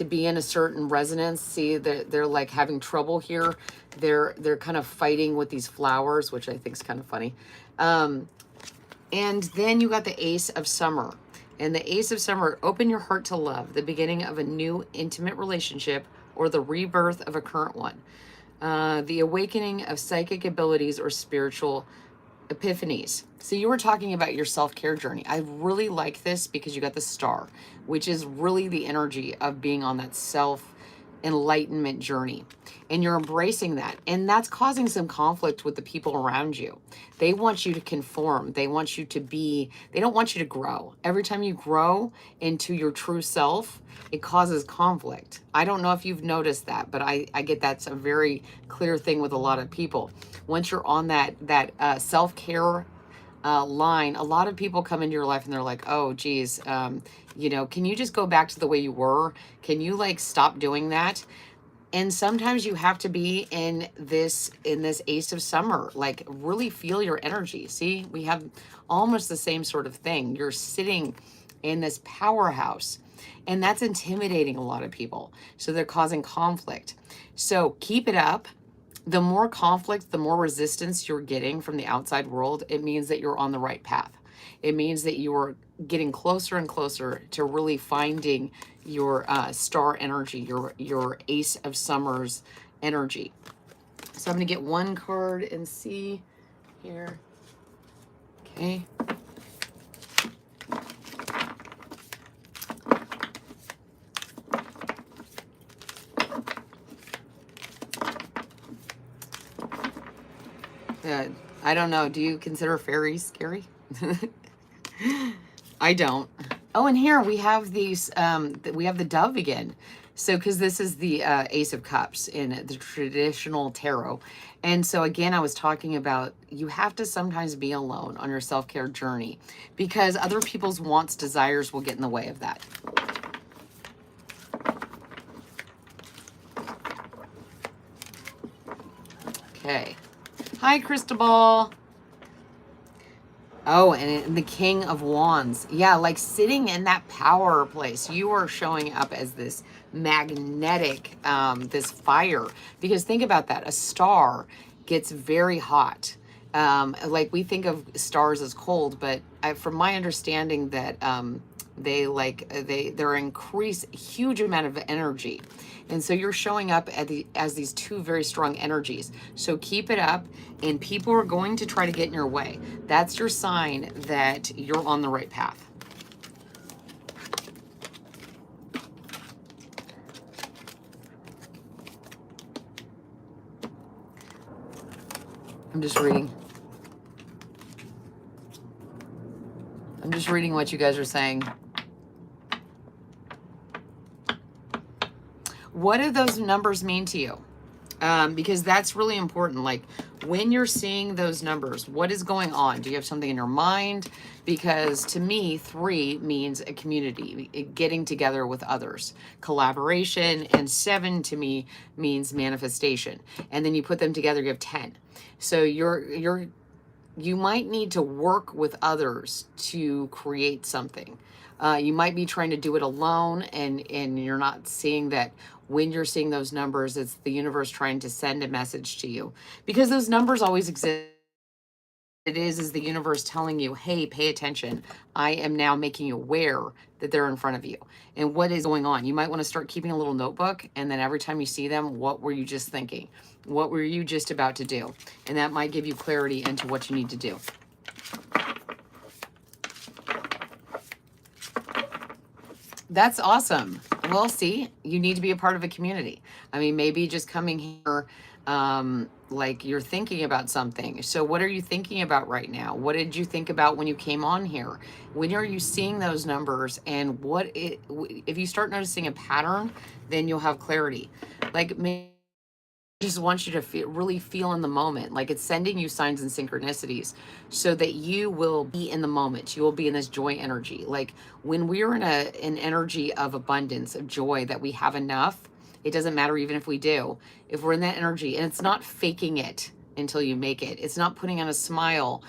be in a certain resonance. See, they're like having trouble here. They're kind of fighting with these flowers, which I think is kind of funny. And then you got the Ace of Summer. And the Ace of Summer, open your heart to love, the beginning of a new intimate relationship or the rebirth of a current one. The awakening of psychic abilities or spiritual epiphanies. So you were talking about your self-care journey. I really like this because you got the star, which is really the energy of being on that self-enlightenment journey. And you're embracing that. And that's causing some conflict with the people around you. They want you to conform. They want you to be, they don't want you to grow. Every time you grow into your true self, it causes conflict. I don't know if you've noticed that, but I get that's a very clear thing with a lot of people. Once you're on that self-care line, a lot of people come into your life and they're like, oh, geez, can you just go back to the way you were? Can you like stop doing that? And sometimes you have to be in this Ace of Summer, like really feel your energy. See, we have almost the same sort of thing. You're sitting in this powerhouse, and that's intimidating a lot of people. So they're causing conflict. So keep it up. The more conflict, the more resistance you're getting from the outside world, it means that you're on the right path. It means that you're getting closer and closer to really finding your star energy, your Ace of Summers energy. So I'm going to get one card and see here. Okay. I don't know. Do you consider fairies scary? I don't. Oh, and here we have these, we have the dove again. So, because this is the Ace of Cups in the traditional tarot. And so again, I was talking about you have to sometimes be alone on your self-care journey because other people's wants, desires will get in the way of that. Okay. Hi, Cristobal. Oh, and the King of Wands. Yeah, like sitting in that power place. You are showing up as this magnetic, this fire. Because think about that. A star gets very hot. Like we think of stars as cold, but from my understanding that they're increase huge amount of energy. And so you're showing up as these two very strong energies. So keep it up, and people are going to try to get in your way. That's your sign that you're on the right path. I'm just reading. I'm just reading what you guys are saying. What do those numbers mean to you? Because that's really important. Like when you're seeing those numbers, what is going on? Do you have something in your mind? Because to me, 3 means a community, getting together with others, collaboration, and 7 to me means manifestation. And then you put them together, you have 10. So you might need to work with others to create something. You might be trying to do it alone, and you're not seeing that when you're seeing those numbers, it's the universe trying to send a message to you, because those numbers always exist. It is the universe telling you, hey, pay attention. I am now making you aware that they're in front of you and what is going on. You might want to start keeping a little notebook, and then every time you see them, what were you just thinking? What were you just about to do? And that might give you clarity into what you need to do. That's awesome. Well, see, you need to be a part of a community. I mean, maybe just coming here, like you're thinking about something. So what are you thinking about right now? What did you think about when you came on here? When are you seeing those numbers? And if you start noticing a pattern, then you'll have clarity. Like maybe just want you to really feel in the moment, like it's sending you signs and synchronicities so that you will be in the moment. You will be in this joy energy. Like when we're in an energy of abundance, of joy, that we have enough, it doesn't matter even if we do. If we're in that energy, and it's not faking it until you make it. It's not putting on a smile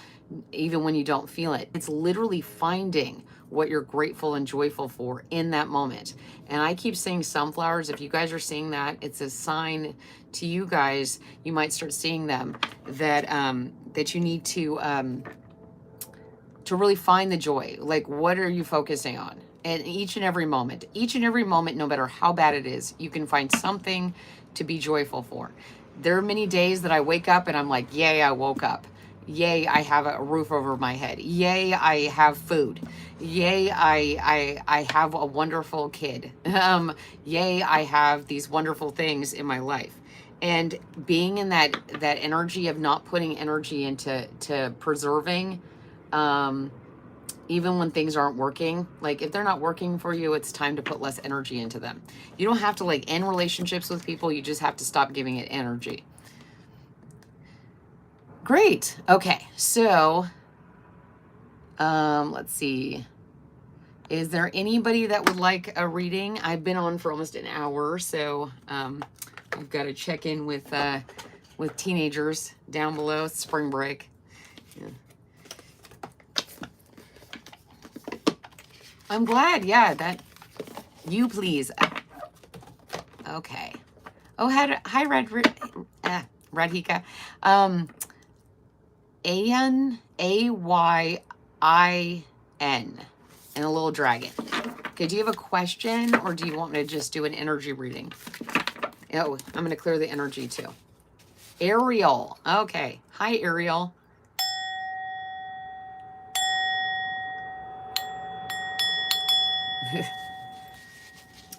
even when you don't feel it. It's literally finding what you're grateful and joyful for in that moment. And I keep saying sunflowers. If you guys are seeing that, it's a sign to you guys. You might start seeing them that that you need to really find the joy. Like, what are you focusing on? And each and every moment, no matter how bad it is, you can find something to be joyful for. There are many days that I wake up and I'm like, yay, I woke up. Yay, I have a roof over my head. Yay, I have food. Yay, I have a wonderful kid. Yay, I have these wonderful things in my life. And being in that energy of not putting energy into preserving, even when things aren't working, like if they're not working for you, it's time to put less energy into them. You don't have to like end relationships with people. You just have to stop giving it energy. Great. Okay. So, let's see. Is there anybody that would like a reading? I've been on for almost an hour, so I've got to check in with teenagers down below. It's spring break. Yeah. I'm glad. Yeah, that you please. Okay. Oh, hi, Radhika. Ayin, and a little dragon. Okay, do you have a question, or do you want me to just do an energy reading? Oh, I'm going to clear the energy too. Ariel. Okay. Hi, Ariel.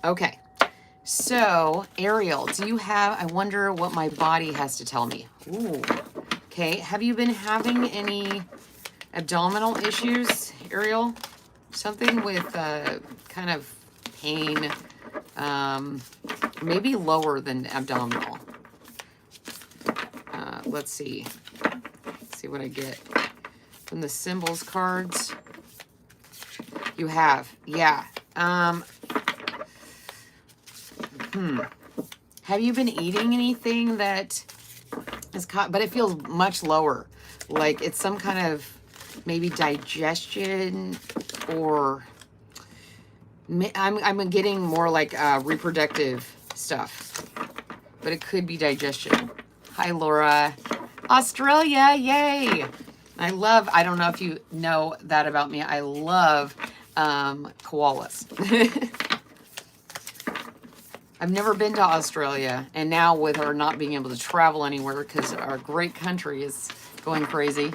Okay. So, Ariel, do you have, I wonder what my body has to tell me. Ooh. Okay. Have you been having any abdominal issues, Ariel? Something with kind of pain, maybe lower than abdominal. Let's see. Let's see what I get from the symbols cards. You have, yeah. Have you been eating anything that is caught, but it feels much lower, like it's some kind of maybe digestion, or I'm getting more like reproductive stuff, but it could be digestion. Hi, Laura. Australia, yay. I don't know if you know that about me. I love koalas. I've never been to Australia, and now with her not being able to travel anywhere because our great country is going crazy.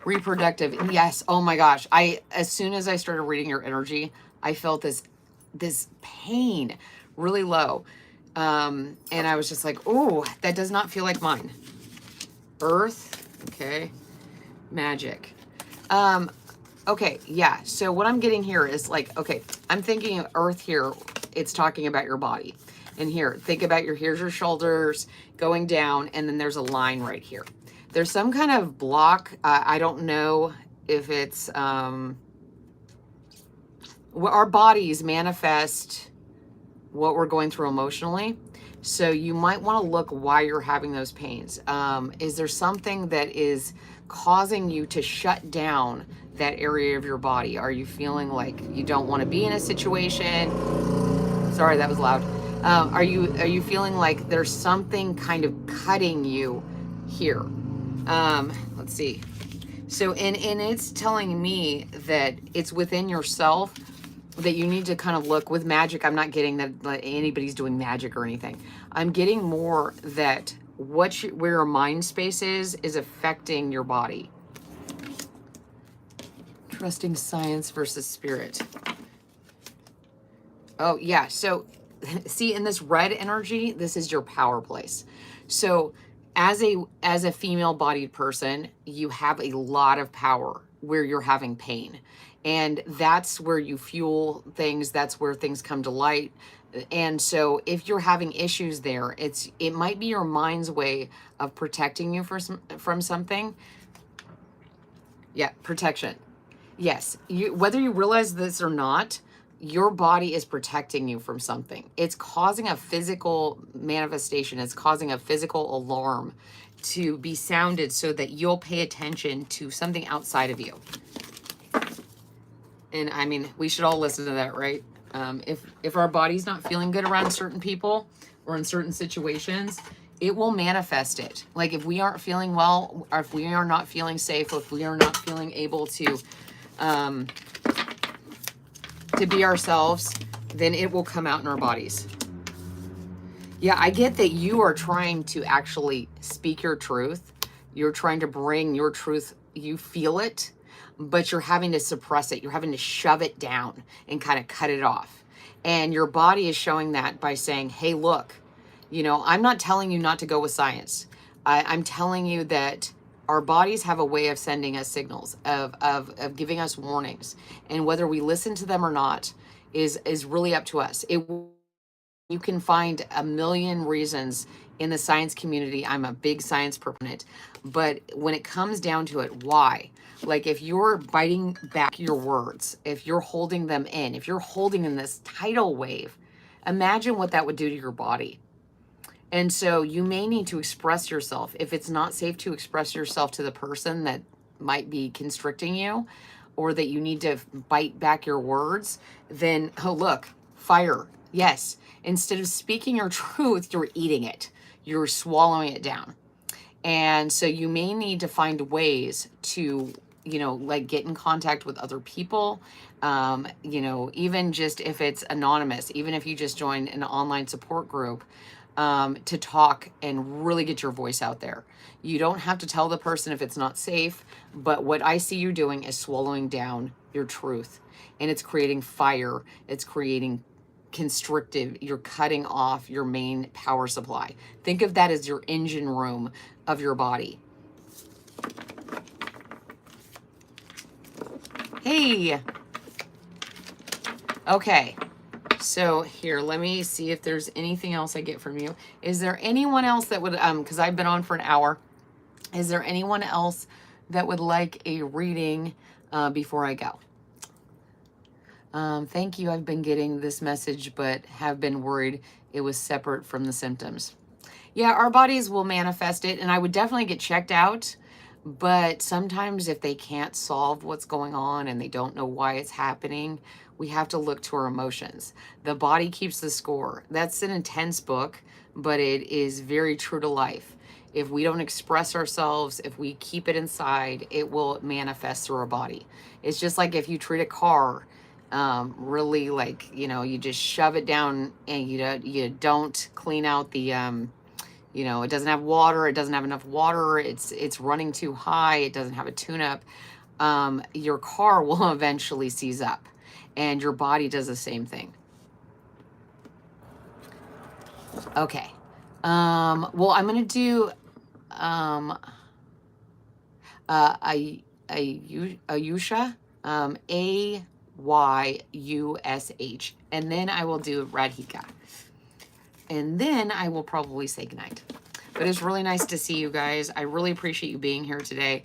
Reproductive, yes. Oh my gosh. As soon as I started reading your energy, I felt this pain really low. And I was just like, oh, that does not feel like mine. Earth, okay. Magic. Okay, yeah. So what I'm getting here is like, okay, I'm thinking of earth here. It's talking about your body. And here, think about here's your shoulders going down, and then there's a line right here. There's some kind of block. I don't know if it's, our bodies manifest what we're going through emotionally. So you might want to look why you're having those pains. Is there something that is causing you to shut down that area of your body? Are you feeling like you don't want to be in a situation? Sorry, that was loud. Are you feeling like there's something kind of cutting you here? Let's see. So, and it's telling me that it's within yourself that you need to kind of look with magic. I'm not getting that like, anybody's doing magic or anything. I'm getting more that where your mind space is affecting your body. Trusting science versus spirit. Oh, yeah. So, see, in this red energy, this is your power place. So, as a female bodied person, you have a lot of power where you're having pain. And that's where you fuel things, that's where things come to light. And so if you're having issues there, it might be your mind's way of protecting you from something. Yeah, protection. Yes, whether you realize this or not, your body is protecting you from something. It's causing a physical manifestation. It's causing a physical alarm to be sounded so that you'll pay attention to something outside of you. And I mean, we should all listen to that, right? If our body's not feeling good around certain people or in certain situations, it will manifest it. Like if we aren't feeling well, or if we are not feeling safe, or if we are not feeling able to be ourselves, then it will come out in our bodies. Yeah, I get that you are trying to actually speak your truth. You're trying to bring your truth. You feel it, but you're having to suppress it. You're having to shove it down and kind of cut it off. And your body is showing that by saying, hey, look, I'm not telling you not to go with science. I'm telling you that our bodies have a way of sending us signals, of giving us warnings. And whether we listen to them or not is really up to us. You can find a million reasons in the science community. I'm a big science proponent, but when it comes down to it, why? Like if you're biting back your words, if you're holding them in, if you're holding in this tidal wave, imagine what that would do to your body. And so you may need to express yourself. If it's not safe to express yourself to the person that might be constricting you, or that you need to bite back your words, then, oh, look, fire. Yes. Instead of speaking your truth, you're eating it. You're swallowing it down. And so you may need to find ways to, like get in contact with other people. Even just if it's anonymous, even if you just join an online support group, to talk and really get your voice out there. You don't have to tell the person if it's not safe, but what I see you doing is swallowing down your truth, and it's creating fire. It's creating constrictive. You're cutting off your main power supply. Think of that as your engine room of your body. Hey. Okay. So here, let me see if there's anything else I get from you. Is there anyone else that would, because I've been on for an hour. Is there anyone else that would like a reading before I go? Thank you. I've been getting this message, but have been worried it was separate from the symptoms. Yeah, our bodies will manifest it, and I would definitely get checked out. But sometimes if they can't solve what's going on and they don't know why it's happening, we have to look to our emotions. The body keeps the score. That's an intense book, but it is very true to life. If we don't express ourselves, if we keep it inside, it will manifest through our body. It's just like if you treat a car really like, you just shove it down and you don't clean out the, it doesn't have water. It doesn't have enough water. It's running too high. It doesn't have a tune-up. Your car will eventually seize up, and your body does the same thing. Okay. Well, I'm going to do, Ayusha, Ayush, and then I will do Radhika, and then I will probably say goodnight. But it's really nice to see you guys. I really appreciate you being here today.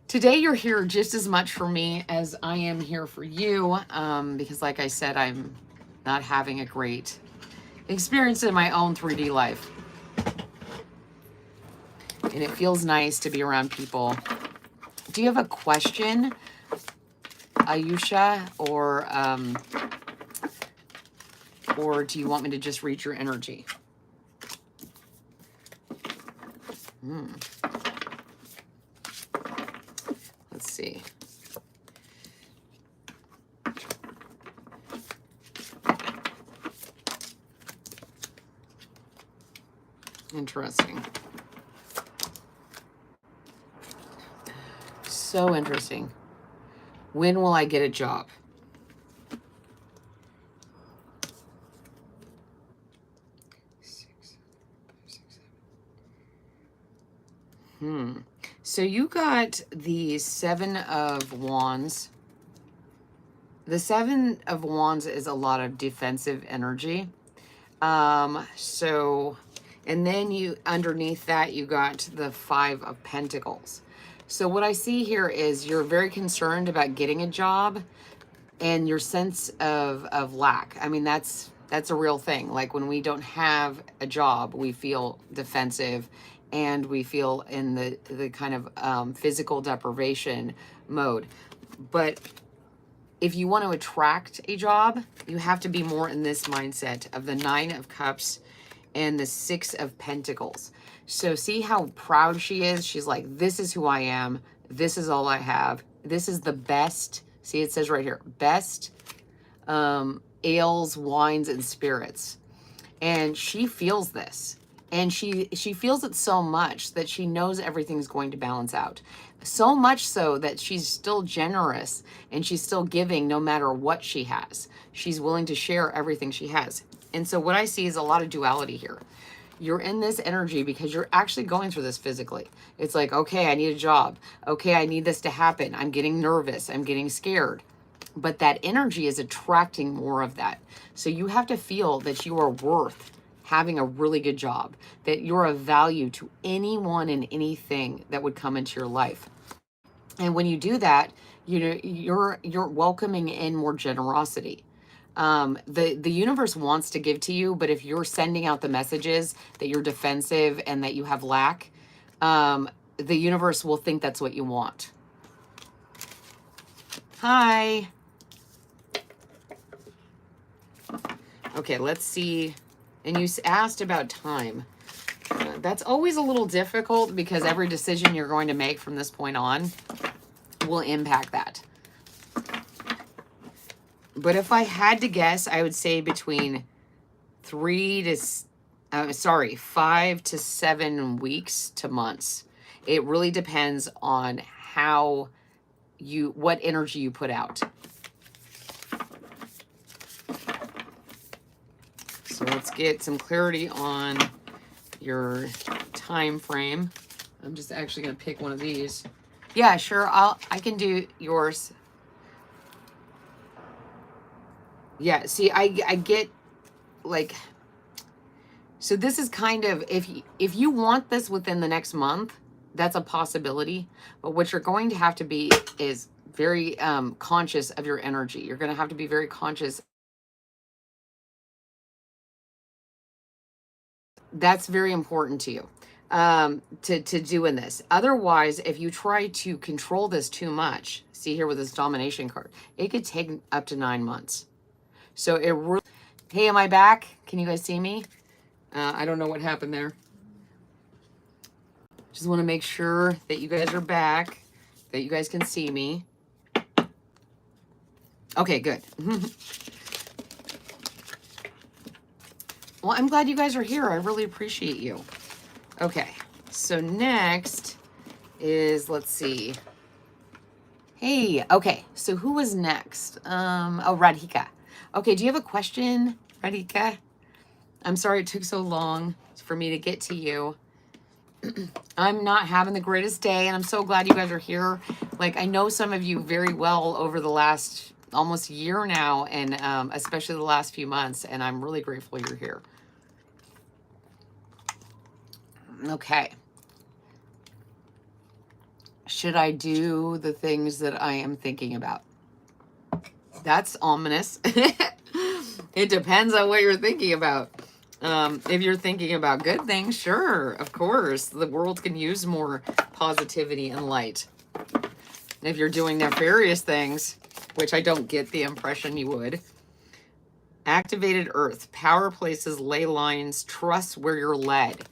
Today you're here just as much for me as I am here for you, because like I said, I'm not having a great experience in my own 3D life. And it feels nice to be around people. Do you have a question, Ayusha, or do you want me to just read your energy? Let's see. Interesting. So interesting. When will I get a job? So you got the Seven of Wands. The Seven of Wands is a lot of defensive energy. So, and then you, underneath that, you got the Five of Pentacles. So what I see here is you're very concerned about getting a job and your sense of lack. I mean, that's a real thing. Like when we don't have a job, we feel defensive and we feel in the kind of physical deprivation mode. But if you want to attract a job, you have to be more in this mindset of the Nine of Cups and the Six of Pentacles. So see how proud she is? She's like, this is who I am. This is all I have. This is the best. See, it says right here, best ales, wines, and spirits. And she feels this. And she feels it so much that she knows everything's going to balance out. So much so that she's still generous and she's still giving no matter what she has. She's willing to share everything she has. And so what I see is a lot of duality here. You're in this energy because you're actually going through this physically. It's like, okay, I need a job. Okay, I need this to happen. I'm getting nervous. I'm getting scared. But that energy is attracting more of that. So you have to feel that you are worth having a really good job, that you're of value to anyone and anything that would come into your life. And when you do that, you know, you're welcoming in more generosity. The universe wants to give to you, but if you're sending out the messages that you're defensive and that you have lack, the universe will think that's what you want. Hi. Okay, let's see. And you asked about time. That's always a little difficult because every decision you're going to make from this point on will impact that. But if I had to guess, I would say between 5 to 7 weeks to months. It really depends on what energy you put out. So let's get some clarity on your time frame. I'm just actually going to pick one of these. Yeah, sure. I can do yours. Yeah, see, I get like, so this is kind of, if you want this within the next month, that's a possibility. But what you're going to have to be is very conscious of your energy. You're going to have to be very conscious. That's very important to you, to doing this. Otherwise, if you try to control this too much, see here with this domination card, it could take up to 9 months. So it really, hey, am I back? Can you guys see me? I don't know what happened there. Just want to make sure that you guys are back, that you guys can see me. Okay, good. Well, I'm glad you guys are here. I really appreciate you. Okay, so next is, let's see. Hey, okay, so who was next? Oh, Radhika. Okay, do you have a question, Radhika? I'm sorry it took so long for me to get to you. I'm not having the greatest day, and I'm so glad you guys are here. Like, I know some of you very well over the last almost year now, and especially the last few months, and I'm really grateful you're here. Okay. Should I do the things that I am thinking about? That's ominous. It depends on what you're thinking about. If you're thinking about good things, sure, of course. The world can use more positivity and light. If you're doing nefarious things, which I don't get the impression you would, activated earth, power places, ley lines, trust where you're led.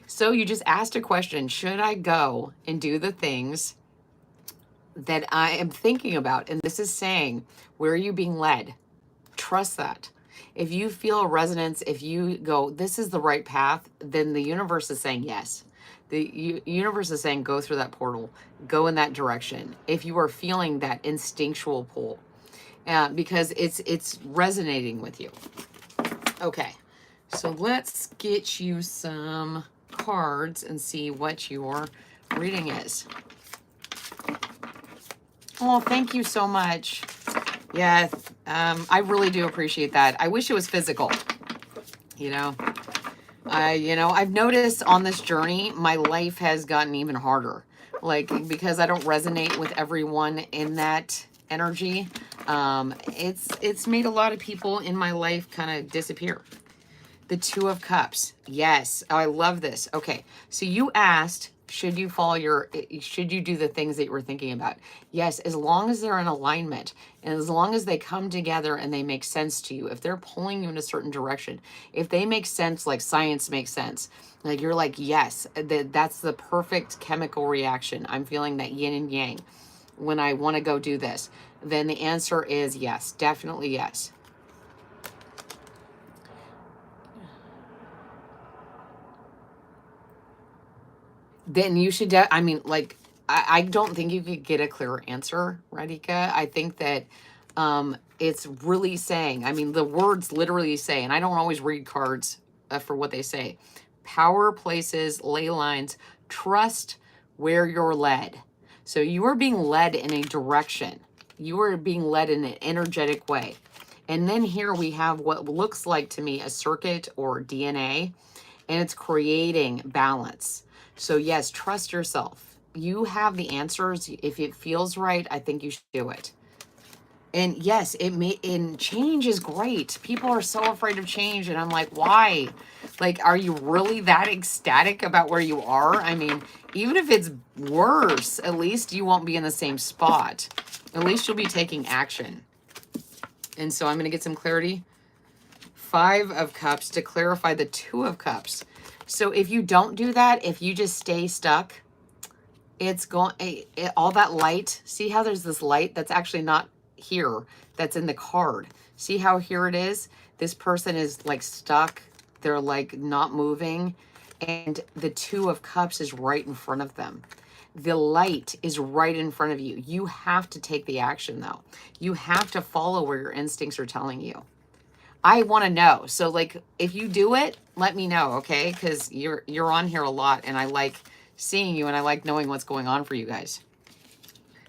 So you just asked a question, should I go and do the things that I am thinking about? And this is saying, where are you being led? Trust that. If you feel a resonance, if you go, this is the right path, then the universe is saying yes. The universe is saying, go through that portal, go in that direction. If you are feeling that instinctual pull, because it's resonating with you. Okay, so let's get you some cards and see what your reading is. Oh, thank you so much. Yeah, I really do appreciate that. I wish it was physical. You know, I've noticed on this journey, my life has gotten even harder. Like, because I don't resonate with everyone in that energy, it's made a lot of people in my life kind of disappear. The Two of Cups. Yes. Oh, I love this. Okay. So you asked, should you do the things that you were thinking about? Yes, as long as they're in alignment and as long as they come together and they make sense to you, if they're pulling you in a certain direction, if they make sense, like science makes sense, like you're like, yes, that's the perfect chemical reaction. I'm feeling that yin and yang when I want to go do this. Then the answer is yes, definitely yes. Then you should, I mean, like, I don't think you could get a clearer answer, Radhika. I think that it's really saying, I mean, the words literally say, and I don't always read cards for what they say, power places, ley lines, trust where you're led. So you are being led in a direction. You are being led in an energetic way. And then here we have what looks like to me a circuit or DNA, and it's creating balance. So yes, trust yourself. You have the answers. If it feels right, I think you should do it. And yes, and change is great. People are so afraid of change, and I'm like, why? Like, are you really that ecstatic about where you are? I mean, even if it's worse, at least you won't be in the same spot. At least you'll be taking action. And so I'm going to get some clarity. 5 of Cups to clarify the 2 of Cups. So if you don't do that, if you just stay stuck, it's going, all that light, see how there's this light that's actually not here, that's in the card. See how here it is? This person is like stuck. They're like not moving. And the 2 of Cups is right in front of them. The light is right in front of you. You have to take the action though. You have to follow where your instincts are telling you. I want to know. So like, if you do it, let me know, okay? Because you're on here a lot, and I like seeing you, and I like knowing what's going on for you guys.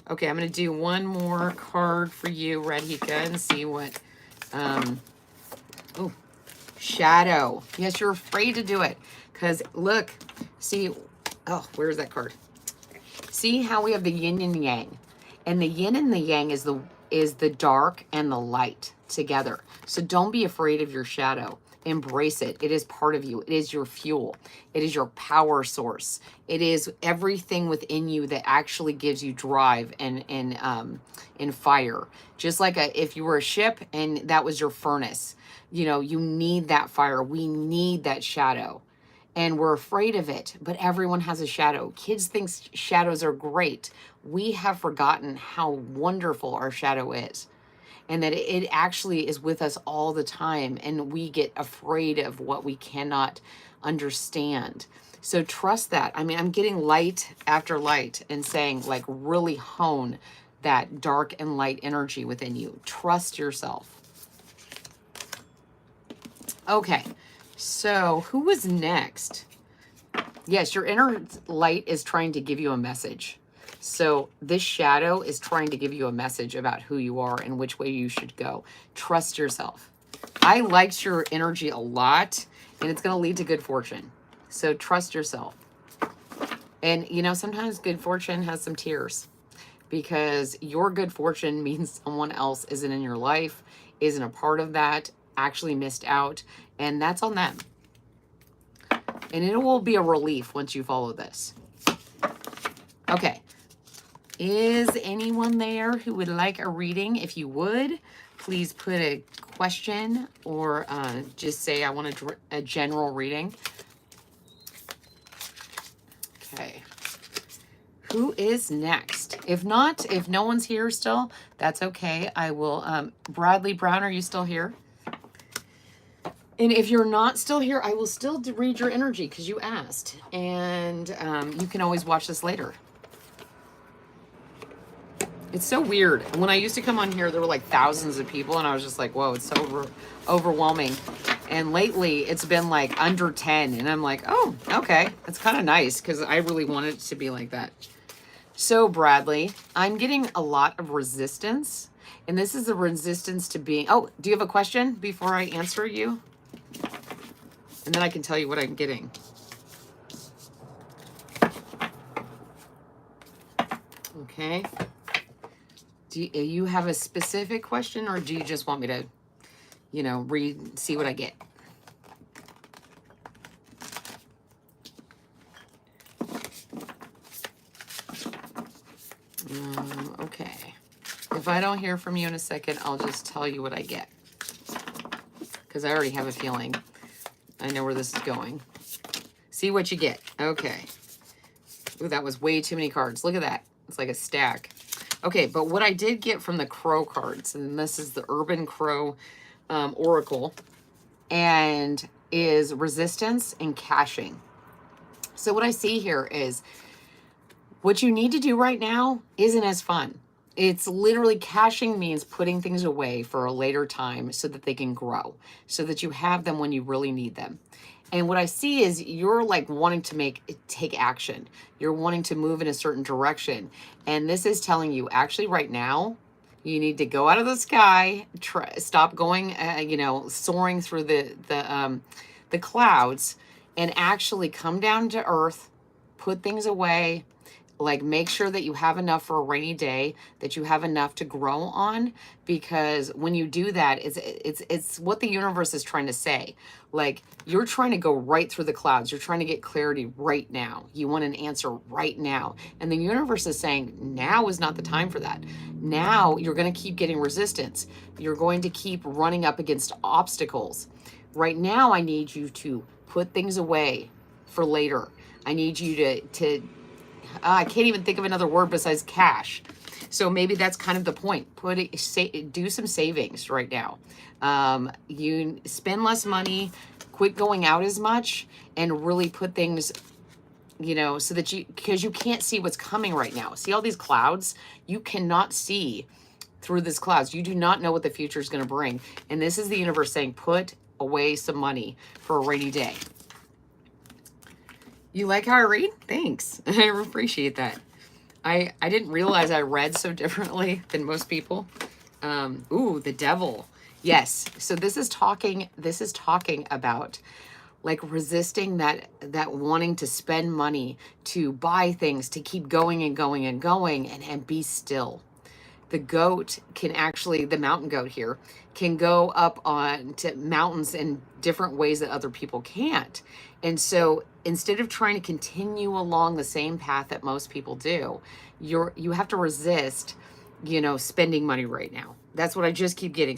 Okay, I'm going to do one more card for you, Radhika, and see what... oh, shadow. Yes, you're afraid to do it. Because look, see... Oh, where's that card? See how we have the yin and yang? And the yin and the yang is the dark and the light together. So don't be afraid of your shadow. Embrace it. It is part of you. It is your fuel. It is your power source. It is everything within you that actually gives you drive and fire. Just like if you were a ship and that was your furnace, you know, you need that fire. We need that shadow. And we're afraid of it, but everyone has a shadow. Kids think shadows are great. We have forgotten how wonderful our shadow is, and that it actually is with us all the time, and we get afraid of what we cannot understand. So trust that. I mean, I'm getting light after light and saying, like, really hone that dark and light energy within you. Trust yourself. Okay. So who was next? Yes, your inner light is trying to give you a message. So this shadow is trying to give you a message about who you are and which way you should go. Trust yourself. I liked your energy a lot, and it's going to lead to good fortune. So trust yourself. And, you know, sometimes good fortune has some tears, because your good fortune means someone else isn't in your life, isn't a part of that, actually missed out, and that's on them. And it will be a relief once you follow this. Okay. Is anyone there who would like a reading? If you would, please put a question or just say, I want a general reading. Okay. Who is next? If not, if no one's here still, that's okay. I will, Bradley Brown, are you still here? And if you're not still here, I will still read your energy because you asked. And you can always watch this later. It's so weird. When I used to come on here, there were like thousands of people, and I was just like, whoa, it's so overwhelming. And lately, it's been like under 10, and I'm like, oh, okay. That's kind of nice because I really wanted it to be like that. So, Bradley, I'm getting a lot of resistance, and this is the resistance to being... Oh, do you have a question before I answer you? And then I can tell you what I'm getting. Okay. Do you have a specific question, or do you just want me to, you know, see what I get? Okay. If I don't hear from you in a second, I'll just tell you what I get, because I already have a feeling. I know where this is going. See what you get. Okay. Ooh, that was way too many cards. Look at that. It's like a stack. Okay, but what I did get from the Crow cards, and this is the Urban Crow Oracle, and is resistance and caching. So what I see here is what you need to do right now isn't as fun. It's literally caching means putting things away for a later time so that they can grow, so that you have them when you really need them. And what I see is you're like wanting to take action. You're wanting to move in a certain direction. And this is telling you actually right now, you need to go out of the sky, stop going, you know, soaring through the clouds, and actually come down to earth, put things away, like make sure that you have enough for a rainy day, that you have enough to grow on, because when you do that, it's what the universe is trying to say. Like, you're trying to go right through the clouds. You're trying to get clarity right now. You want an answer right now. And the universe is saying, now is not the time for that. Now you're going to keep getting resistance. You're going to keep running up against obstacles. Right now, I need you to put things away for later. I need you to I can't even think of another word besides cash. So maybe that's kind of the point. Do some savings right now. You spend less money, quit going out as much, and really put things, you know, so that because you can't see what's coming right now. See all these clouds? You cannot see through these clouds. You do not know what the future is going to bring. And this is the universe saying, put away some money for a rainy day. You like how I read? Thanks. I appreciate that. I didn't realize I read so differently than most people. Ooh, the devil. Yes. So this is talking about like resisting that wanting to spend money, to buy things, to keep going and going and going, and be still. The goat can actually, the mountain goat here, can go up on to mountains in different ways that other people can't. And so instead of trying to continue along the same path that most people do, you have to resist, you know, spending money right now. That's what I just keep getting.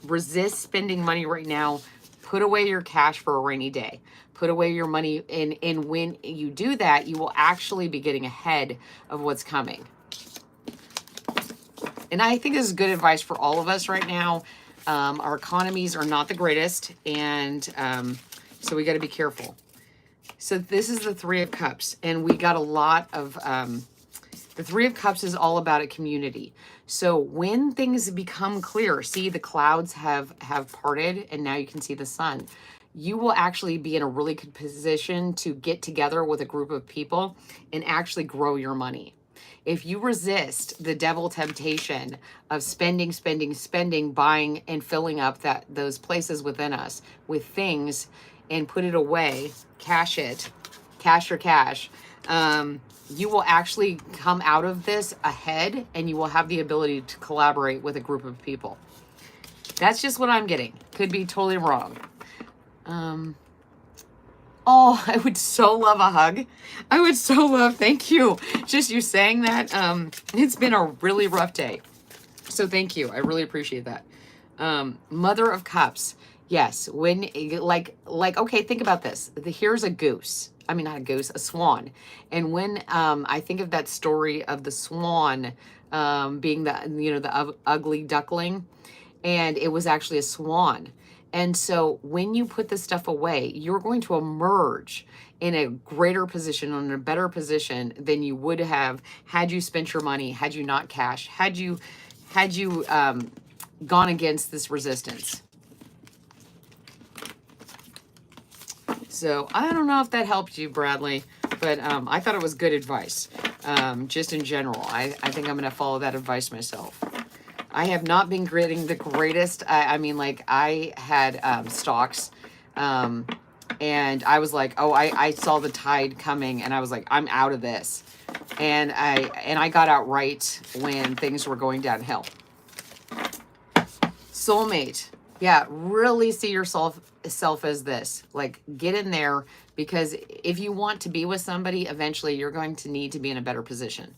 Resist spending money right now. Put away your cash for a rainy day. Put away your money, and when you do that, you will actually be getting ahead of what's coming. And I think this is good advice for all of us right now. Our economies are not the greatest, and so we got to be careful. So this is the Three of Cups, and we got a lot of, the Three of Cups is all about a community. So when things become clear, see the clouds have parted, and now you can see the sun. you will actually be in a really good position to get together with a group of people and actually grow your money. If you resist the devil temptation of spending, spending, spending, buying and filling up those places within us with things and put it away, cash it, cash your cash, you will actually come out of this ahead, and you will have the ability to collaborate with a group of people. That's just what I'm getting. Could be totally wrong. Oh, I would so love a hug. I would so love, thank you. Just you saying that. It's been a really rough day. So thank you. I really appreciate that. Mother of Cups. Yes, when okay, think about this. Here's a goose. I mean, not a goose, a swan. And when I think of that story of the swan being the ugly duckling, and it was actually a swan. And so when you put this stuff away, you're going to emerge in a greater position, in a better position than you would have had you spent your money, had you not cash, had you gone against this resistance. So I don't know if that helped you, Bradley, but I thought it was good advice. Just in general, I think I'm going to follow that advice myself. I have not been getting the greatest. I mean, like I had stocks, and I was like, oh, I saw the tide coming, and I was like, I'm out of this, and I got out right when things were going downhill. Soulmate, yeah, really see yourself as this. Like, get in there, because if you want to be with somebody, eventually you're going to need to be in a better position.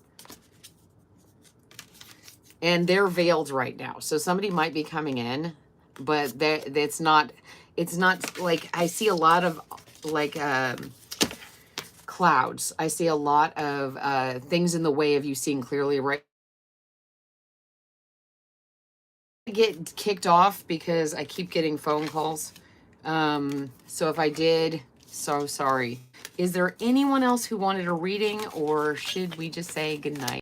And they're veiled right now. So somebody might be coming in, but it's not like, I see a lot of like clouds. I see a lot of things in the way of you seeing clearly, right? I get kicked off because I keep getting phone calls. So if I did, so sorry. Is there anyone else who wanted a reading, or should we just say goodnight?